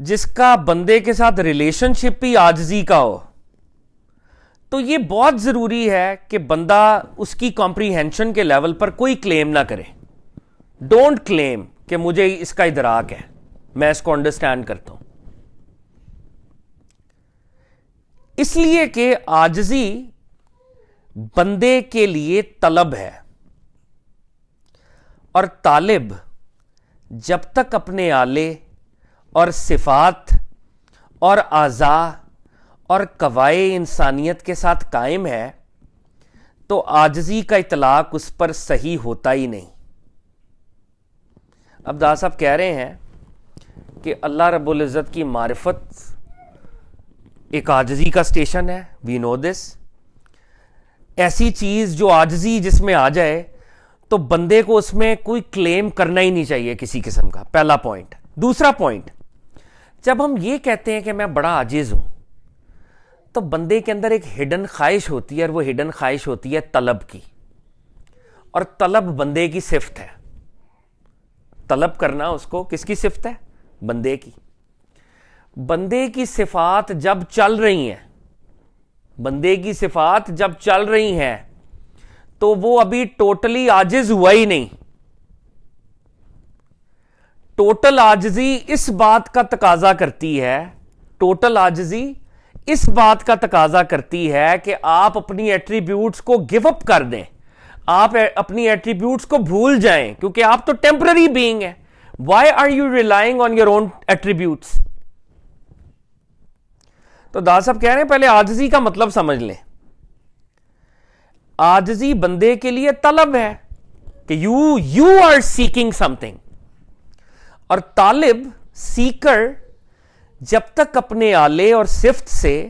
جس کا بندے کے ساتھ ریلیشن شپ ہی عاجزی کا ہو, تو یہ بہت ضروری ہے کہ بندہ اس کی کمپریہنشن کے لیول پر کوئی کلیم نہ کرے. ڈونٹ کلیم کہ مجھے اس کا ادراک ہے, میں اس کو انڈرسٹینڈ کرتا ہوں. اس لیے کہ عاجزی بندے کے لیے طلب ہے, اور طالب جب تک اپنے آلے اور صفات اور اعضاء اور قوائے انسانیت کے ساتھ قائم ہے تو عاجزی کا اطلاق اس پر صحیح ہوتا ہی نہیں. اب دا صاحب کہہ رہے ہیں کہ اللہ رب العزت کی معرفت ایک عاجزی کا سٹیشن ہے. وی نو دس. ایسی چیز جو عاجزی جس میں آ جائے تو بندے کو اس میں کوئی کلیم کرنا ہی نہیں چاہیے کسی قسم کا. پہلا پوائنٹ. دوسرا پوائنٹ, جب ہم یہ کہتے ہیں کہ میں بڑا عاجز ہوں تو بندے کے اندر ایک ہڈن خواہش ہوتی ہے, اور وہ ہڈن خواہش ہوتی ہے طلب کی, اور طلب بندے کی صفت ہے. طلب کرنا اس کو کس کی صفت ہے؟ بندے کی. بندے کی صفات جب چل رہی ہیں, بندے کی صفات جب چل رہی ہیں تو وہ ابھی ٹوٹلی عاجز ہوا ہی نہیں. ٹوٹل عاجزی اس بات کا تقاضا کرتی ہے, ٹوٹل عاجزی اس بات کا تقاضا کرتی ہے کہ آپ اپنی ایٹریبیوٹس کو گیو اپ کر دیں, آپ اپنی ایٹریبیوٹس کو بھول جائیں, کیونکہ آپ تو ٹیمپرری بینگ ہیں. Why are you relying on your own attributes? تو دا صاحب کہہ رہے ہیں پہلے عاجزی کا مطلب سمجھ لیں. عاجزی بندے کے لیے طلب ہے کہ you are seeking something, اور طالب سیکر جب تک اپنے آلے اور صفت سے,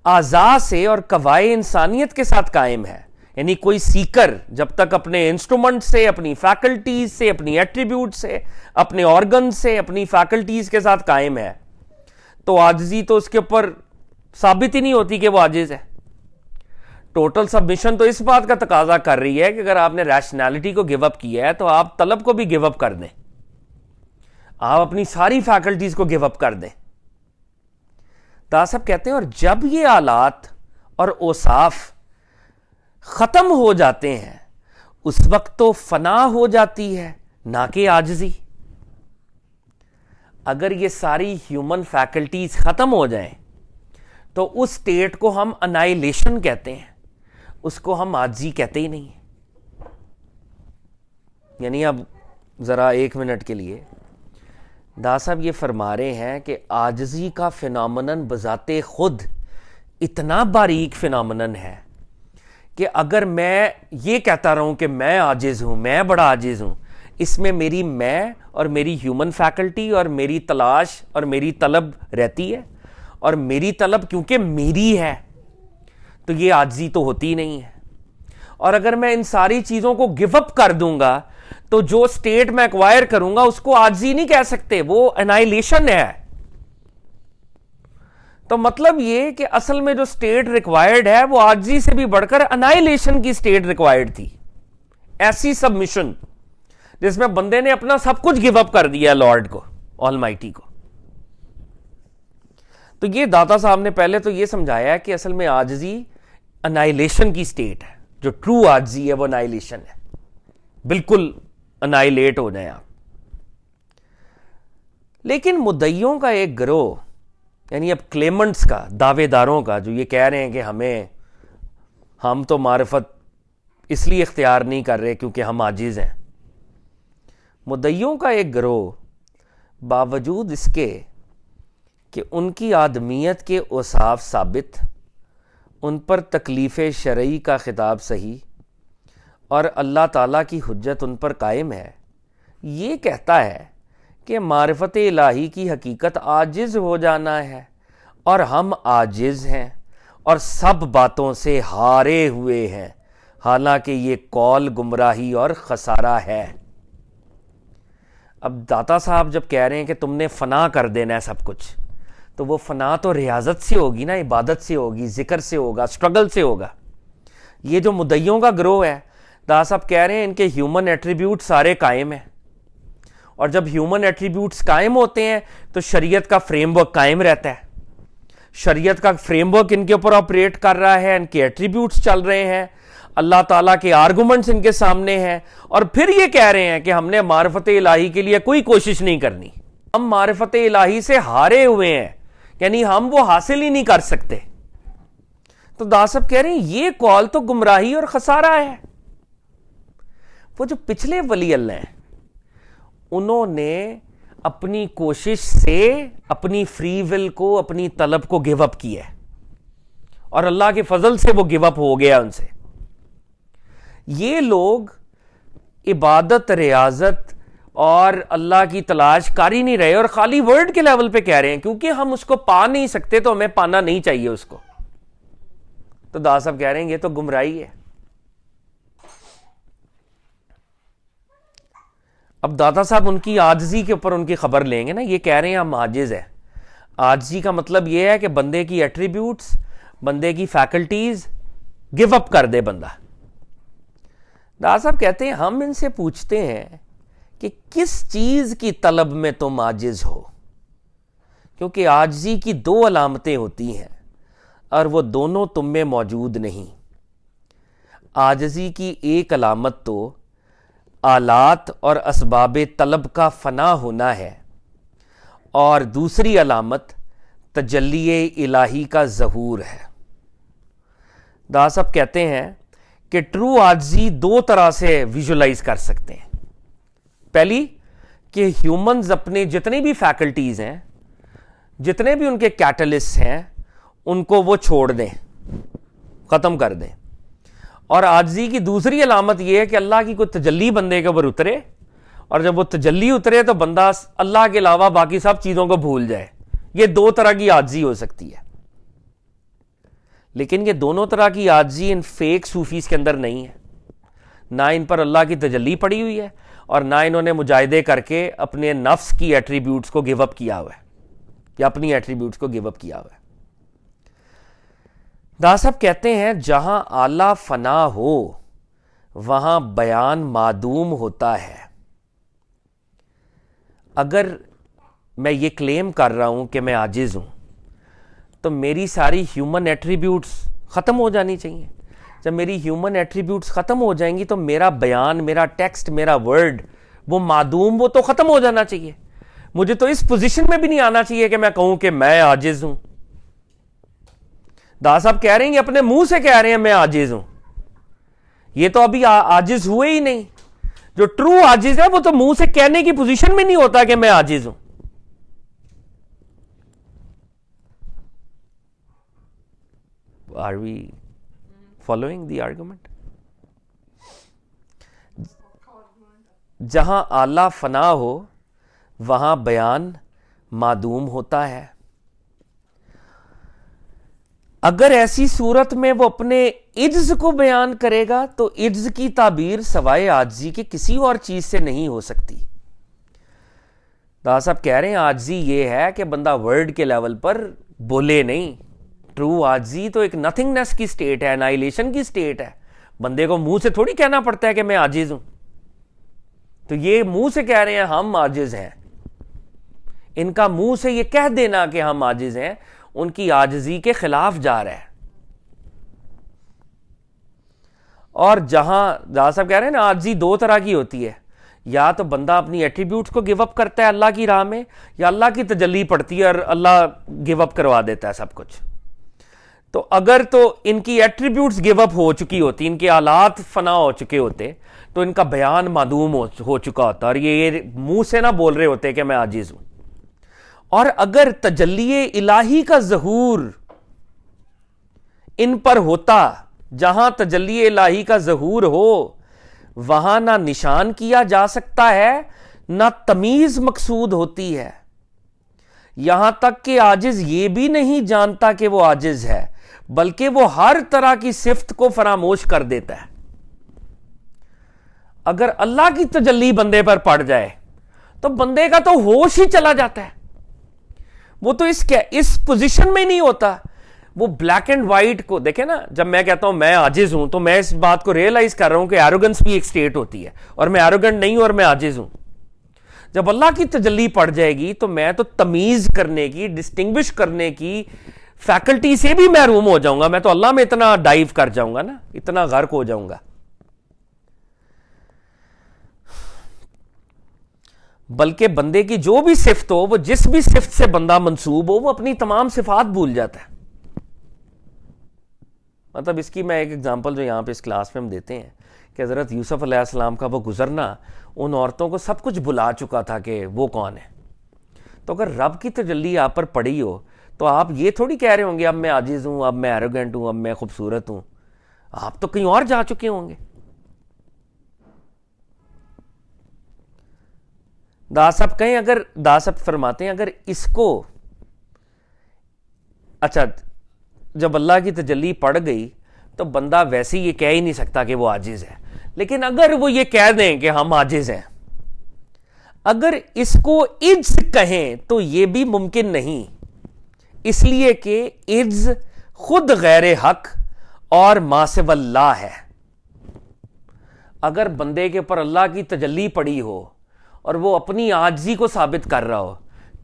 اعضاء سے اور قوائے انسانیت کے ساتھ قائم ہے, یعنی کوئی سیکر جب تک اپنے انسٹرومنٹ سے, اپنی فیکلٹیز سے, اپنی ایٹریبیوٹ سے, اپنے آرگن سے, اپنی فیکلٹیز کے ساتھ قائم ہے, تو عاجزی تو اس کے اوپر ثابت ہی نہیں ہوتی کہ وہ عاجز ہے. ٹوٹل سبمیشن تو اس بات کا تقاضا کر رہی ہے کہ اگر آپ نے ریشنالٹی کو گیو اپ کیا ہے تو آپ طلب کو بھی گیو اپ کر دیں, آپ اپنی ساری فیکلٹیز کو گیو اپ کر دیں. دا صاحب کہتے ہیں اور جب یہ آلات اور اوصاف ختم ہو جاتے ہیں اس وقت تو فنا ہو جاتی ہے نہ کہ عاجزی. اگر یہ ساری ہیومن فیکلٹیز ختم ہو جائیں تو اس سٹیٹ کو ہم انائلیشن کہتے ہیں, اس کو ہم عاجزی کہتے ہی نہیں. یعنی اب ذرا ایک منٹ کے لیے دا صاحب یہ فرما رہے ہیں کہ عاجزی کا فینومینن بذات خود اتنا باریک فینومینن ہے کہ اگر میں یہ کہتا رہوں کہ میں عاجز ہوں, میں بڑا عاجز ہوں, اس میں میری میں اور میری ہیومن فیکلٹی اور میری تلاش اور میری طلب رہتی ہے, اور میری طلب کیونکہ میری ہے تو یہ عاجزی تو ہوتی نہیں ہے. اور اگر میں ان ساری چیزوں کو گیو اپ کر دوں گا تو جو سٹیٹ میں ایکوائر کروں گا اس کو عاجزی نہیں کہہ سکتے, وہ انائلیشن ہے. تو مطلب یہ کہ اصل میں جو سٹیٹ ریکوائرڈ ہے وہ عاجزی سے بھی بڑھ کر انائلیشن کی سٹیٹ ریکوائرڈ تھی. ایسی سبمیشن جس میں بندے نے اپنا سب کچھ گیو اپ کر دیا لارڈ کو، آل مائٹی کو. تو یہ داتا صاحب نے پہلے تو یہ سمجھایا ہے کہ اصل میں عاجزی انائلیشن کی سٹیٹ ہے. جو ٹرو عاجزی ہے وہ انائلیشن ہے، بالکل انائلیٹ ہو جائیں آپ. لیکن مدعیوں کا ایک گروہ، یعنی اب کلیمنٹس کا، دعوے داروں کا، جو یہ کہہ رہے ہیں کہ ہم تو معرفت اس لیے اختیار نہیں کر رہے کیونکہ ہم عاجز ہیں. مدعیوں کا ایک گروہ باوجود اس کے کہ ان کی آدمیت کے اوصاف ثابت، ان پر تکلیف شرعی کا خطاب صحیح اور اللہ تعالیٰ کی حجت ان پر قائم ہے، یہ کہتا ہے کہ معرفت الہی کی حقیقت عاجز ہو جانا ہے، اور ہم عاجز ہیں اور سب باتوں سے ہارے ہوئے ہیں، حالانکہ یہ قول گمراہی اور خسارہ ہے. اب داتا صاحب جب کہہ رہے ہیں کہ تم نے فنا کر دینا ہے سب کچھ، تو وہ فنا تو ریاضت سے ہوگی نا، عبادت سے ہوگی، ذکر سے ہوگا، سٹرگل سے ہوگا. یہ جو مدعیوں کا گروہ ہے، داتا صاحب کہہ رہے ہیں ان کے ہیومن ایٹریبیوٹ سارے قائم ہیں، اور جب ہیومن ایٹریبیوٹس قائم ہوتے ہیں تو شریعت کا فریم ورک قائم رہتا ہے. شریعت کا فریم ورک ان کے اوپر آپریٹ کر رہا ہے، ان کے ایٹریبیوٹس چل رہے ہیں، اللہ تعالیٰ کے آرگومنٹس ان کے سامنے ہیں، اور پھر یہ کہہ رہے ہیں کہ ہم نے معرفت الہی کے لیے کوئی کوشش نہیں کرنی، ہم معرفت الہی سے ہارے ہوئے ہیں، یعنی ہم وہ حاصل ہی نہیں کر سکتے. تو داتا صاحب کہہ رہے ہیں یہ قول تو گمراہی اور خسارہ ہے. وہ جو پچھلے ولی اللہ ہیں انہوں نے اپنی کوشش سے اپنی فری ول کو، اپنی طلب کو گیو اپ کیا ہے، اور اللہ کے فضل سے وہ گیو اپ ہو گیا ان سے. یہ لوگ عبادت، ریاضت اور اللہ کی تلاش کر ہی نہیں رہے، اور خالی ورڈ کے لیول پہ کہہ رہے ہیں کیونکہ ہم اس کو پا نہیں سکتے تو ہمیں پانا نہیں چاہیے اس کو. تو داتا صاحب کہہ رہے ہیں یہ تو گمراہی ہے. اب داتا صاحب ان کی عاجزی کے اوپر ان کی خبر لیں گے نا. یہ کہہ رہے ہیں ہم عاجز ہیں. عاجزی کا مطلب یہ ہے کہ بندے کی ایٹریبیوٹس، بندے کی فیکلٹیز گیو اپ کر دے بندہ. داتا صاحب کہتے ہیں ہم ان سے پوچھتے ہیں کہ کس چیز کی طلب میں تم عاجز ہو، کیونکہ عاجزی کی دو علامتیں ہوتی ہیں اور وہ دونوں تم میں موجود نہیں. عاجزی کی ایک علامت تو آلات اور اسباب طلب کا فنا ہونا ہے، اور دوسری علامت تجلی الہی کا ظہور ہے. داتا صاحب کہتے ہیں کہ ٹرو عاجزی دو طرح سے ویژولائز کر سکتے ہیں. پہلی کہ ہیومنز اپنے جتنے بھی فیکلٹیز ہیں، جتنے بھی ان کے کیٹلسٹ ہیں، ان کو وہ چھوڑ دیں، ختم کر دیں. اور عاجزی کی دوسری علامت یہ ہے کہ اللہ کی کوئی تجلی بندے کے اوپر اترے، اور جب وہ تجلی اترے تو بندہ اللہ کے علاوہ باقی سب چیزوں کو بھول جائے. یہ دو طرح کی عاجزی ہو سکتی ہے. لیکن یہ دونوں طرح کی عاجزی ان فیک صوفیز کے اندر نہیں ہے. نہ ان پر اللہ کی تجلی پڑی ہوئی ہے، اور نہ انہوں نے مجاہدے کر کے اپنے نفس کی ایٹریبیوٹس کو گیو اپ کیا ہوا ہے، یا اپنی ایٹریبیوٹس کو گیو اپ کیا ہوا ہے. داتا صاحب کہتے ہیں جہاں اعلیٰ فنا ہو وہاں بیان معدوم ہوتا ہے. اگر میں یہ کلیم کر رہا ہوں کہ میں عاجز ہوں تو میری ساری ہیومن ایٹریبیوٹس ختم ہو جانی چاہیے. جب میری ہیومن ایٹریبیوٹس ختم ہو جائیں گی تو میرا بیان، میرا ٹیکسٹ، میرا ورڈ وہ معدوم، وہ تو ختم ہو جانا چاہیے. مجھے تو اس پوزیشن میں بھی نہیں آنا چاہیے کہ میں کہوں کہ میں عاجز ہوں. داتا صاحب کہہ رہے ہیں اپنے منہ سے کہہ رہے ہیں میں عاجز ہوں. یہ تو ابھی عاجز ہوئے ہی نہیں. جو ٹرو عاجز ہے وہ تو منہ سے کہنے کی پوزیشن میں نہیں ہوتا کہ میں عاجز ہوں. Are we following the argument? جہاں اعلیٰ فنا ہو وہاں بیان معدوم ہوتا ہے. اگر ایسی صورت میں وہ اپنے عجز کو بیان کرے گا تو عجز کی تعبیر سوائے عاجزی کے کسی اور چیز سے نہیں ہو سکتی. داتا صاحب کہہ رہے ہیں عاجزی یہ ہے کہ بندہ ورڈ کے لیول پر بولے نہیں. ٹرو عاجزی تو ایک نتھنگنس کی سٹیٹ ہے، انائلیشن کی سٹیٹ ہے. بندے کو منہ سے تھوڑی کہنا پڑتا ہے کہ میں عاجز ہوں. تو یہ منہ سے کہہ رہے ہیں ہم عاجز ہیں، ان کا منہ سے یہ کہہ دینا کہ ہم عاجز ہیں ان کی عاجزی کے خلاف جا رہا ہے۔ اور جہاں دادا صاحب کہہ رہے ہیں نا عاجزی دو طرح کی ہوتی ہے، یا تو بندہ اپنی ایٹریبیوٹس کو گیو اپ کرتا ہے اللہ کی راہ میں، یا اللہ کی تجلی پڑتی ہے اور اللہ گیو اپ کروا دیتا ہے سب کچھ۔ تو اگر تو ان کی ایٹریبیوٹس گیو اپ ہو چکی ہوتی، ان کے آلات فنا ہو چکے ہوتے، تو ان کا بیان معدوم ہو چکا ہوتا، اور یہ منہ سے نہ بول رہے ہوتے کہ میں عاجز ہوں۔ اور اگر تجلی الہی کا ظہور ان پر ہوتا، جہاں تجلی الہی کا ظہور ہو وہاں نہ نشان کیا جا سکتا ہے نہ تمیز مقصود ہوتی ہے، یہاں تک کہ عاجز یہ بھی نہیں جانتا کہ وہ عاجز ہے، بلکہ وہ ہر طرح کی صفت کو فراموش کر دیتا ہے۔ اگر اللہ کی تجلی بندے پر پڑ جائے تو بندے کا تو ہوش ہی چلا جاتا ہے، وہ تو اس پوزیشن میں نہیں ہوتا۔ وہ بلیک اینڈ وائٹ کو دیکھیں نا، جب میں کہتا ہوں میں عاجز ہوں تو میں اس بات کو ریئلائز کر رہا ہوں کہ ایروگنس بھی ایک سٹیٹ ہوتی ہے، اور میں ایروگنٹ نہیں ہوں اور میں عاجز ہوں۔ جب اللہ کی تجلی پڑ جائے گی تو میں تو تمیز کرنے کی، ڈسٹنگوش کرنے کی فیکلٹی سے بھی محروم ہو جاؤں گا، میں تو اللہ میں اتنا ڈائیو کر جاؤں گا نا، اتنا غرق ہو جاؤں گا۔ بلکہ بندے کی جو بھی صفت ہو، وہ جس بھی صفت سے بندہ منسوب ہو، وہ اپنی تمام صفات بھول جاتا ہے۔ مطلب اس کی میں ایک ایگزامپل جو یہاں پہ اس کلاس میں ہم دیتے ہیں کہ حضرت یوسف علیہ السلام کا وہ گزرنا ان عورتوں کو سب کچھ بلا چکا تھا کہ وہ کون ہے۔ تو اگر رب کی تجلی آپ پر پڑی ہو تو آپ یہ تھوڑی کہہ رہے ہوں گے اب میں عاجز ہوں، اب میں ایروگنٹ ہوں، اب میں خوبصورت ہوں، آپ تو کہیں اور جا چکے ہوں گے۔ دادا صاحب کہیں، اگر دادا صاحب فرماتے ہیں اگر اس کو، اچھا جب اللہ کی تجلی پڑ گئی تو بندہ ویسے یہ کہہ ہی نہیں سکتا کہ وہ عاجز ہے، لیکن اگر وہ یہ کہہ دیں کہ ہم عاجز ہیں، اگر اس کو عجز کہیں تو یہ بھی ممکن نہیں، اس لیے کہ عجز خود غیر حق اور ما سوی اللہ ہے۔ اگر بندے کے اوپر اللہ کی تجلی پڑی ہو اور وہ اپنی عاجزی کو ثابت کر رہا ہو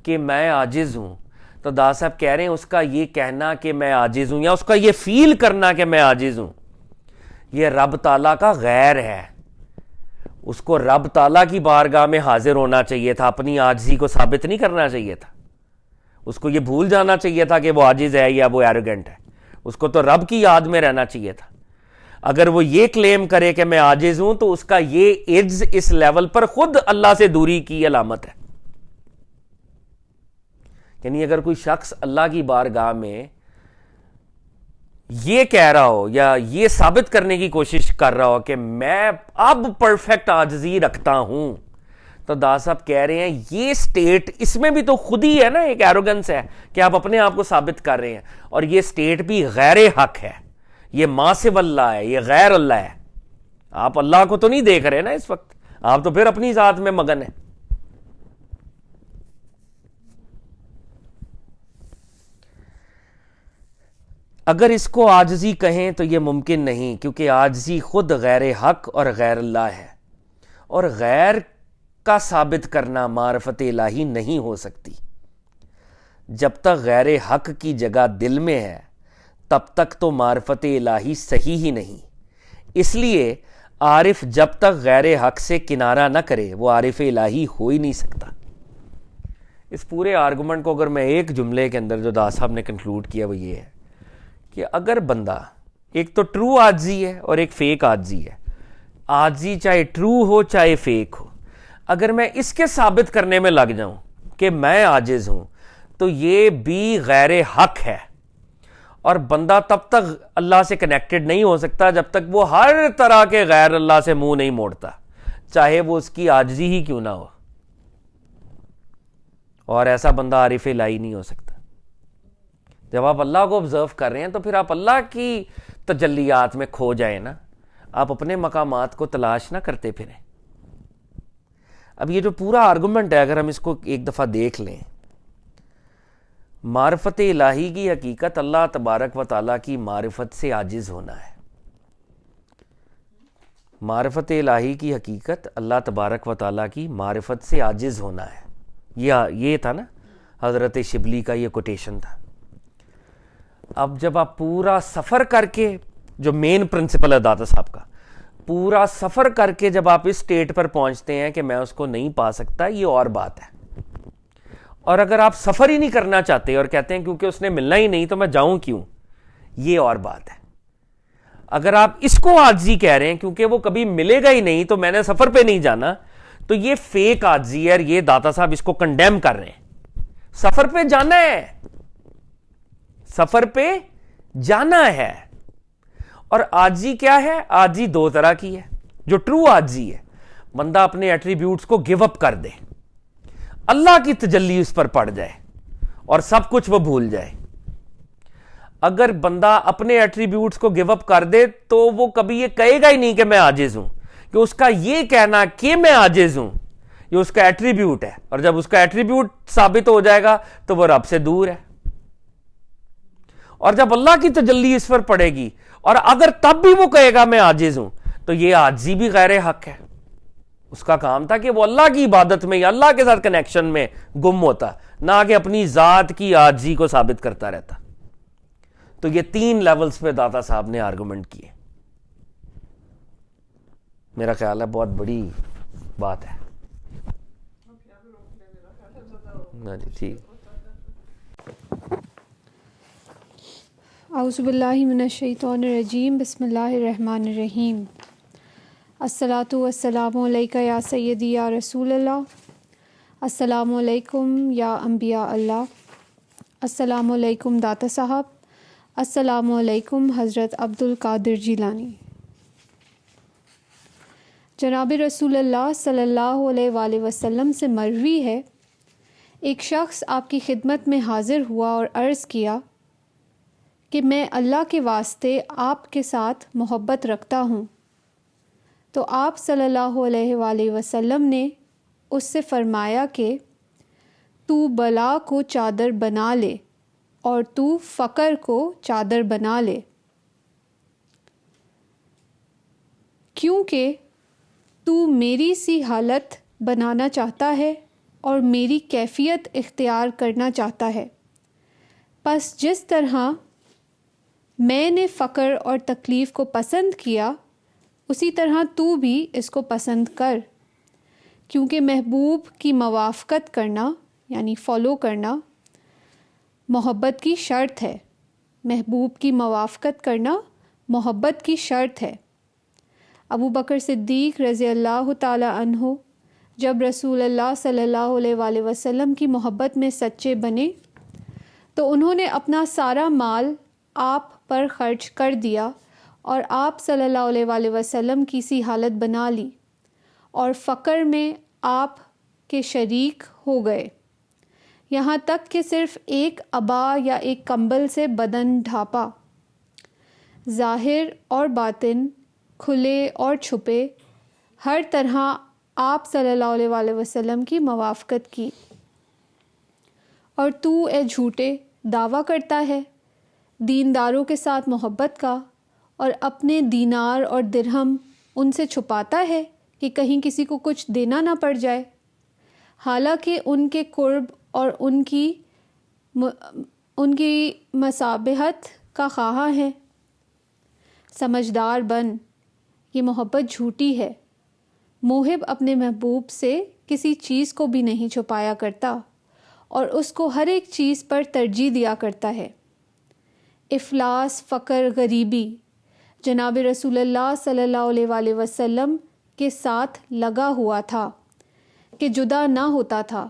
کہ میں عاجز ہوں، تو دادا صاحب کہہ رہے ہیں اس کا یہ کہنا کہ میں عاجز ہوں، یا اس کا یہ فیل کرنا کہ میں عاجز ہوں، یہ رب تعالیٰ کا غیر ہے۔ اس کو رب تعالیٰ کی بارگاہ میں حاضر ہونا چاہیے تھا، اپنی عاجزی کو ثابت نہیں کرنا چاہیے تھا۔ اس کو یہ بھول جانا چاہیے تھا کہ وہ عاجز ہے یا وہ ایروگنٹ ہے، اس کو تو رب کی یاد میں رہنا چاہیے تھا۔ اگر وہ یہ کلیم کرے کہ میں عاجز ہوں تو اس کا یہ عجز اس لیول پر خود اللہ سے دوری کی علامت ہے۔ یعنی اگر کوئی شخص اللہ کی بارگاہ میں یہ کہہ رہا ہو یا یہ ثابت کرنے کی کوشش کر رہا ہو کہ میں اب پرفیکٹ عاجزی رکھتا ہوں، تو دادا صاحب کہہ رہے ہیں یہ سٹیٹ، اس میں بھی تو خود ہی ہے نا ایک ایروگنس ہے کہ آپ اپنے آپ کو ثابت کر رہے ہیں، اور یہ سٹیٹ بھی غیر حق ہے، یہ ما سوی اللہ ہے، یہ غیر اللہ ہے۔ آپ اللہ کو تو نہیں دیکھ رہے نا اس وقت، آپ تو پھر اپنی ذات میں مگن ہیں۔ اگر اس کو عاجزی کہیں تو یہ ممکن نہیں، کیونکہ عاجزی خود غیر حق اور غیر اللہ ہے، اور غیر کا ثابت کرنا معرفت الہی نہیں ہو سکتی۔ جب تک غیر حق کی جگہ دل میں ہے تب تک تو معرفت الہی صحیح ہی نہیں۔ اس لیے عارف جب تک غیر حق سے کنارہ نہ کرے وہ عارف الہی ہو ہی نہیں سکتا۔ اس پورے آرگومنٹ کو اگر میں ایک جملے کے اندر جو دادا صاحب نے کنکلوڈ کیا وہ یہ ہے کہ اگر بندہ، ایک تو ٹرو عاجزی ہے اور ایک فیک عاجزی ہے، عاجزی چاہے ٹرو ہو چاہے فیک ہو، اگر میں اس کے ثابت کرنے میں لگ جاؤں کہ میں عاجز ہوں تو یہ بھی غیر حق ہے، اور بندہ تب تک اللہ سے کنیکٹڈ نہیں ہو سکتا جب تک وہ ہر طرح کے غیر اللہ سے منہ نہیں موڑتا، چاہے وہ اس کی عاجزی ہی کیوں نہ ہو، اور ایسا بندہ عارف الہی نہیں ہو سکتا۔ جب آپ اللہ کو آبزرو کر رہے ہیں تو پھر آپ اللہ کی تجلیات میں کھو جائیں نا، آپ اپنے مقامات کو تلاش نہ کرتے پھریں۔ اب یہ جو پورا آرگومنٹ ہے اگر ہم اس کو ایک دفعہ دیکھ لیں، معرفت الہی کی حقیقت اللہ تبارک و تعالیٰ کی معرفت سے عاجز ہونا ہے۔ معرفت الہی کی حقیقت اللہ تبارک و تعالیٰ کی معرفت سے عاجز ہونا ہے. یہ تھا نا حضرت شبلی کا یہ کوٹیشن تھا. اب جب آپ پورا سفر کر کے, جو مین پرنسپل ہے داتا صاحب کا, پورا سفر کر کے جب آپ اس سٹیٹ پر پہنچتے ہیں کہ میں اس کو نہیں پا سکتا, یہ اور بات ہے. اور اگر آپ سفر ہی نہیں کرنا چاہتے اور کہتے ہیں کیونکہ اس نے ملنا ہی نہیں تو میں جاؤں کیوں, یہ اور بات ہے. اگر آپ اس کو عاجزی کہہ رہے ہیں کیونکہ وہ کبھی ملے گا ہی نہیں تو میں نے سفر پہ نہیں جانا, تو یہ فیک عاجزی ہے. یہ داتا صاحب اس کو کنڈیم کر رہے ہیں. سفر پہ جانا ہے, سفر پہ جانا ہے. اور عاجزی کیا ہے؟ عاجزی دو طرح کی ہے. جو ٹرو عاجزی ہے, بندہ اپنے ایٹریبیوٹس کو گیو اپ کر دے, اللہ کی تجلی اس پر پڑ جائے اور سب کچھ وہ بھول جائے. اگر بندہ اپنے ایٹریبیوٹس کو گیو اپ کر دے تو وہ کبھی یہ کہے گا ہی نہیں کہ میں عاجز ہوں, کہ اس کا یہ کہنا کہ میں عاجز ہوں یہ اس کا ایٹریبیوٹ ہے. اور جب اس کا ایٹریبیوٹ ثابت ہو جائے گا تو وہ رب سے دور ہے. اور جب اللہ کی تجلی اس پر پڑے گی اور اگر تب بھی وہ کہے گا میں عاجز ہوں, تو یہ عاجزی بھی غیر حق ہے. اس کا کام تھا کہ وہ اللہ کی عبادت میں یا اللہ کے ساتھ کنیکشن میں گم ہوتا, نہ کہ اپنی ذات کی عاجزی کو ثابت کرتا رہتا. تو یہ 3 لیولز پہ داتا صاحب نے آرگومنٹ کیے. میرا خیال ہے بہت بڑی بات ہے. جی ٹھیک.
اعوذ باللہ من الشیطان الرجیم. بسم اللہ الرحمن الرحیم. الصلاۃ والسلام علیکہ یا سیدی یا رسول اللہ. السلام علیکم یا انبیاء اللہ. السلام علیکم داتا صاحب. السلام علیکم حضرت عبد القادر جیلانی. جناب رسول اللہ صلی اللہ علیہ وآلہ وسلم سے مروی ہے, ایک شخص آپ کی خدمت میں حاضر ہوا اور عرض کیا کہ میں اللہ کے واسطے آپ کے ساتھ محبت رکھتا ہوں. تو آپ صلی اللہ علیہ وآلہ وسلم نے اس سے فرمایا کہ تو بلا کو چادر بنا لے اور تو فقر کو چادر بنا لے, کیونکہ تو میری سی حالت بنانا چاہتا ہے اور میری کیفیت اختیار کرنا چاہتا ہے. پس جس طرح میں نے فقر اور تکلیف کو پسند کیا, اسی طرح تو بھی اس کو پسند کر, کیونکہ محبوب کی موافقت کرنا یعنی فالو کرنا محبت کی شرط ہے. محبوب کی موافقت کرنا محبت کی شرط ہے. ابو بکر صدیق رضی اللہ تعالی عنہ جب رسول اللہ صلی اللہ علیہ وآلہ وسلم کی محبت میں سچے بنے تو انہوں نے اپنا سارا مال آپ پر خرچ کر دیا اور آپ صلی اللہ علیہ وآلہ وسلم کی سی حالت بنا لی اور فقر میں آپ کے شریک ہو گئے, یہاں تک کہ صرف ایک عبا یا ایک کمبل سے بدن ڈھانپا. ظاہر اور باطن, کھلے اور چھپے, ہر طرح آپ صلی اللہ علیہ وآلہ وسلم کی موافقت کی. اور تو اے جھوٹے دعویٰ کرتا ہے دینداروں کے ساتھ محبت کا اور اپنے دینار اور درہم ان سے چھپاتا ہے کہ کہیں کسی کو کچھ دینا نہ پڑ جائے, حالانکہ ان کے قرب اور ان کی مصابحت کا خواہاں ہے. سمجھدار بن, یہ محبت جھوٹی ہے. محب اپنے محبوب سے کسی چیز کو بھی نہیں چھپایا کرتا اور اس کو ہر ایک چیز پر ترجیح دیا کرتا ہے. افلاس, فقر, غریبی جناب رسول اللہ صلی اللہ علیہ وآلہ وسلم کے ساتھ لگا ہوا تھا کہ جدا نہ ہوتا تھا,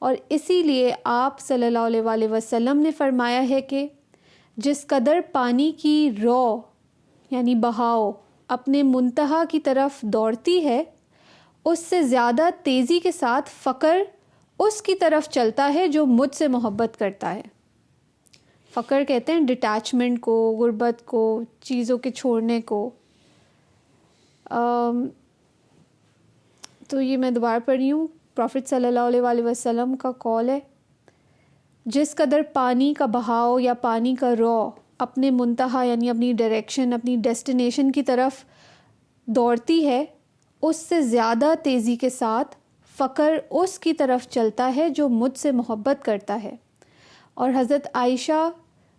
اور اسی لیے آپ صلی اللہ علیہ وآلہ وسلم نے فرمایا ہے کہ جس قدر پانی کی رو یعنی بہاؤ اپنے منتہا کی طرف دوڑتی ہے, اس سے زیادہ تیزی کے ساتھ فقر اس کی طرف چلتا ہے جو مجھ سے محبت کرتا ہے. فقر کہتے ہیں ڈٹیچمنٹ کو, غربت کو, چیزوں کے چھوڑنے کو. تو یہ میں دوبارہ پڑھ رہی ہوں, پروفٹ صلی اللہ علیہ وآلہ وسلم کا قول ہے, جس قدر پانی کا بہاؤ یا پانی کا رو اپنے منتہا یعنی اپنی ڈائریکشن, اپنی ڈیسٹینیشن کی طرف دوڑتی ہے اس سے زیادہ تیزی کے ساتھ فقر اس کی طرف چلتا ہے جو مجھ سے محبت کرتا ہے. اور حضرت عائشہ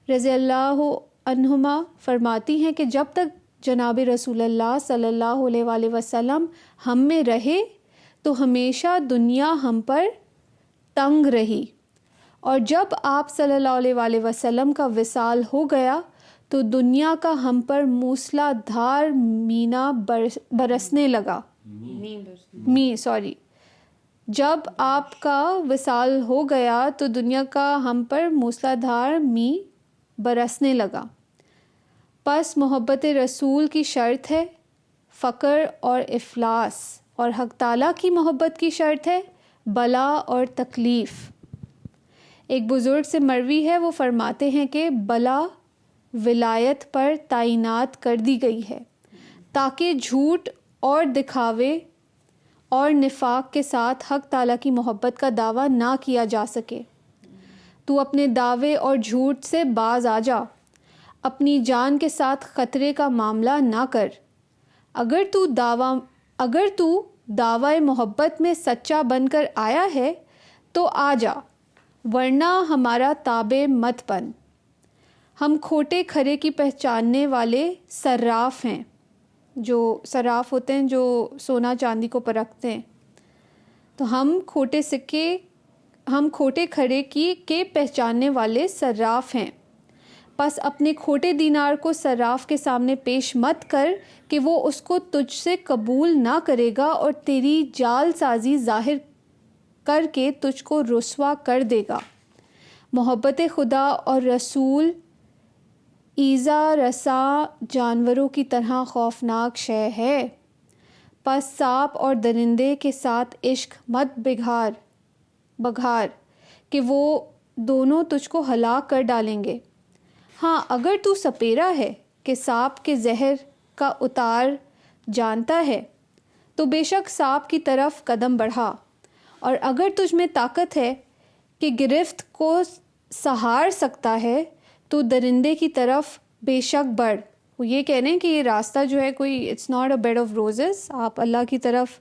رضی اللہ عنہما فرماتی ہیں کہ جب تک جناب رسول اللہ صلی اللہ علیہ وآلہ وسلم ہم میں رہے تو ہمیشہ دنیا ہم پر تنگ رہی، اور جب آپ صلی اللہ علیہ وآلہ وسلم کا وصال ہو گیا تو دنیا کا ہم پر موسلا دھار مینا برسنے لگا. جب آپ کا وصال ہو گیا تو دنیا کا ہم پر موسلا دھار می برسنے لگا. پس محبت رسول کی شرط ہے فقر اور افلاس، اور حق تعالیٰ کی محبت کی شرط ہے بلا اور تکلیف. ایک بزرگ سے مروی ہے، وہ فرماتے ہیں کہ بلا ولایت پر تعینات کر دی گئی ہے تاکہ جھوٹ اور دکھاوے اور نفاق کے ساتھ حق تعالیٰ کی محبت کا دعویٰ نہ کیا جا سکے. تو اپنے دعوے اور جھوٹ سے باز آ جا، اپنی جان کے ساتھ خطرے کا معاملہ نہ کر. اگر تو دعوی محبت میں سچا بن کر آیا ہے تو آ جا، ورنہ ہمارا تابع مت بن. ہم کھوٹے کھرے کی پہچاننے والے صراف ہیں. جو صراف ہوتے ہیں جو سونا چاندی کو پرکھتے ہیں، تو ہم کھوٹے کھرے کے پہچاننے والے صراف ہیں. پس اپنے کھوٹے دینار کو صراف کے سامنے پیش مت کر کہ وہ اس کو تجھ سے قبول نہ کرے گا اور تیری جال سازی ظاہر کر کے تجھ کو رسوا کر دے گا. محبت خدا اور رسول ایذا رساں جانوروں کی طرح خوفناک شے ہے. پس سانپ اور درندے کے ساتھ عشق مت بگھار کہ وہ دونوں تجھ کو ہلاک کر ڈالیں گے. ہاں اگر تو سپیرا ہے کہ سانپ کے زہر کا اتار جانتا ہے تو بے شک سانپ کی طرف قدم بڑھا، اور اگر تجھ میں طاقت ہے کہ گرفت کو سہار سکتا ہے تو درندے کی طرف بے شک بڑھ. وہ یہ کہہ رہے ہیں کہ یہ راستہ جو ہے کوئی it's not a bed of roses. آپ اللہ کی طرف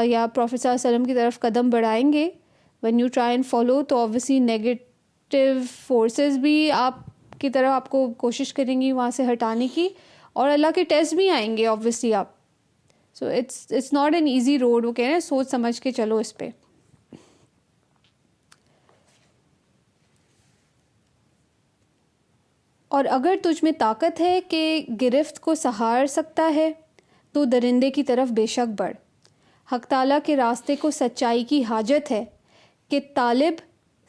یا پروفیٹ صلی اللہ علیہ وسلم کی طرف قدم بڑھائیں گے when you try and follow تو obviously نیگیٹو فورسز بھی آپ کی طرف آپ کو کوشش کریں گی وہاں سے ہٹانے کی، اور اللہ کے ٹیسٹ بھی آئیں گے obviously آپ. So it's not an easy road. وہ کہہ رہے ہیں سوچ سمجھ کے چلو اس پہ. اور اگر تجھ میں طاقت ہے کہ گرفت کو سہار سکتا ہے تو درندے کی طرف بے شک بڑھ. حق تعالیٰ کے راستے کو سچائی کی حاجت ہے کہ طالب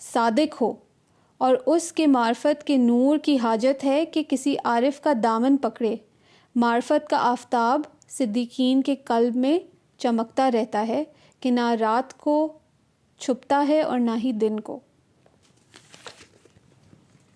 صادق ہو، اور اس کے معرفت کے نور کی حاجت ہے کہ کسی عارف کا دامن پکڑے. معرفت کا آفتاب صدیقین کے قلب میں چمکتا رہتا ہے کہ نہ رات کو چھپتا ہے اور نہ ہی دن کو.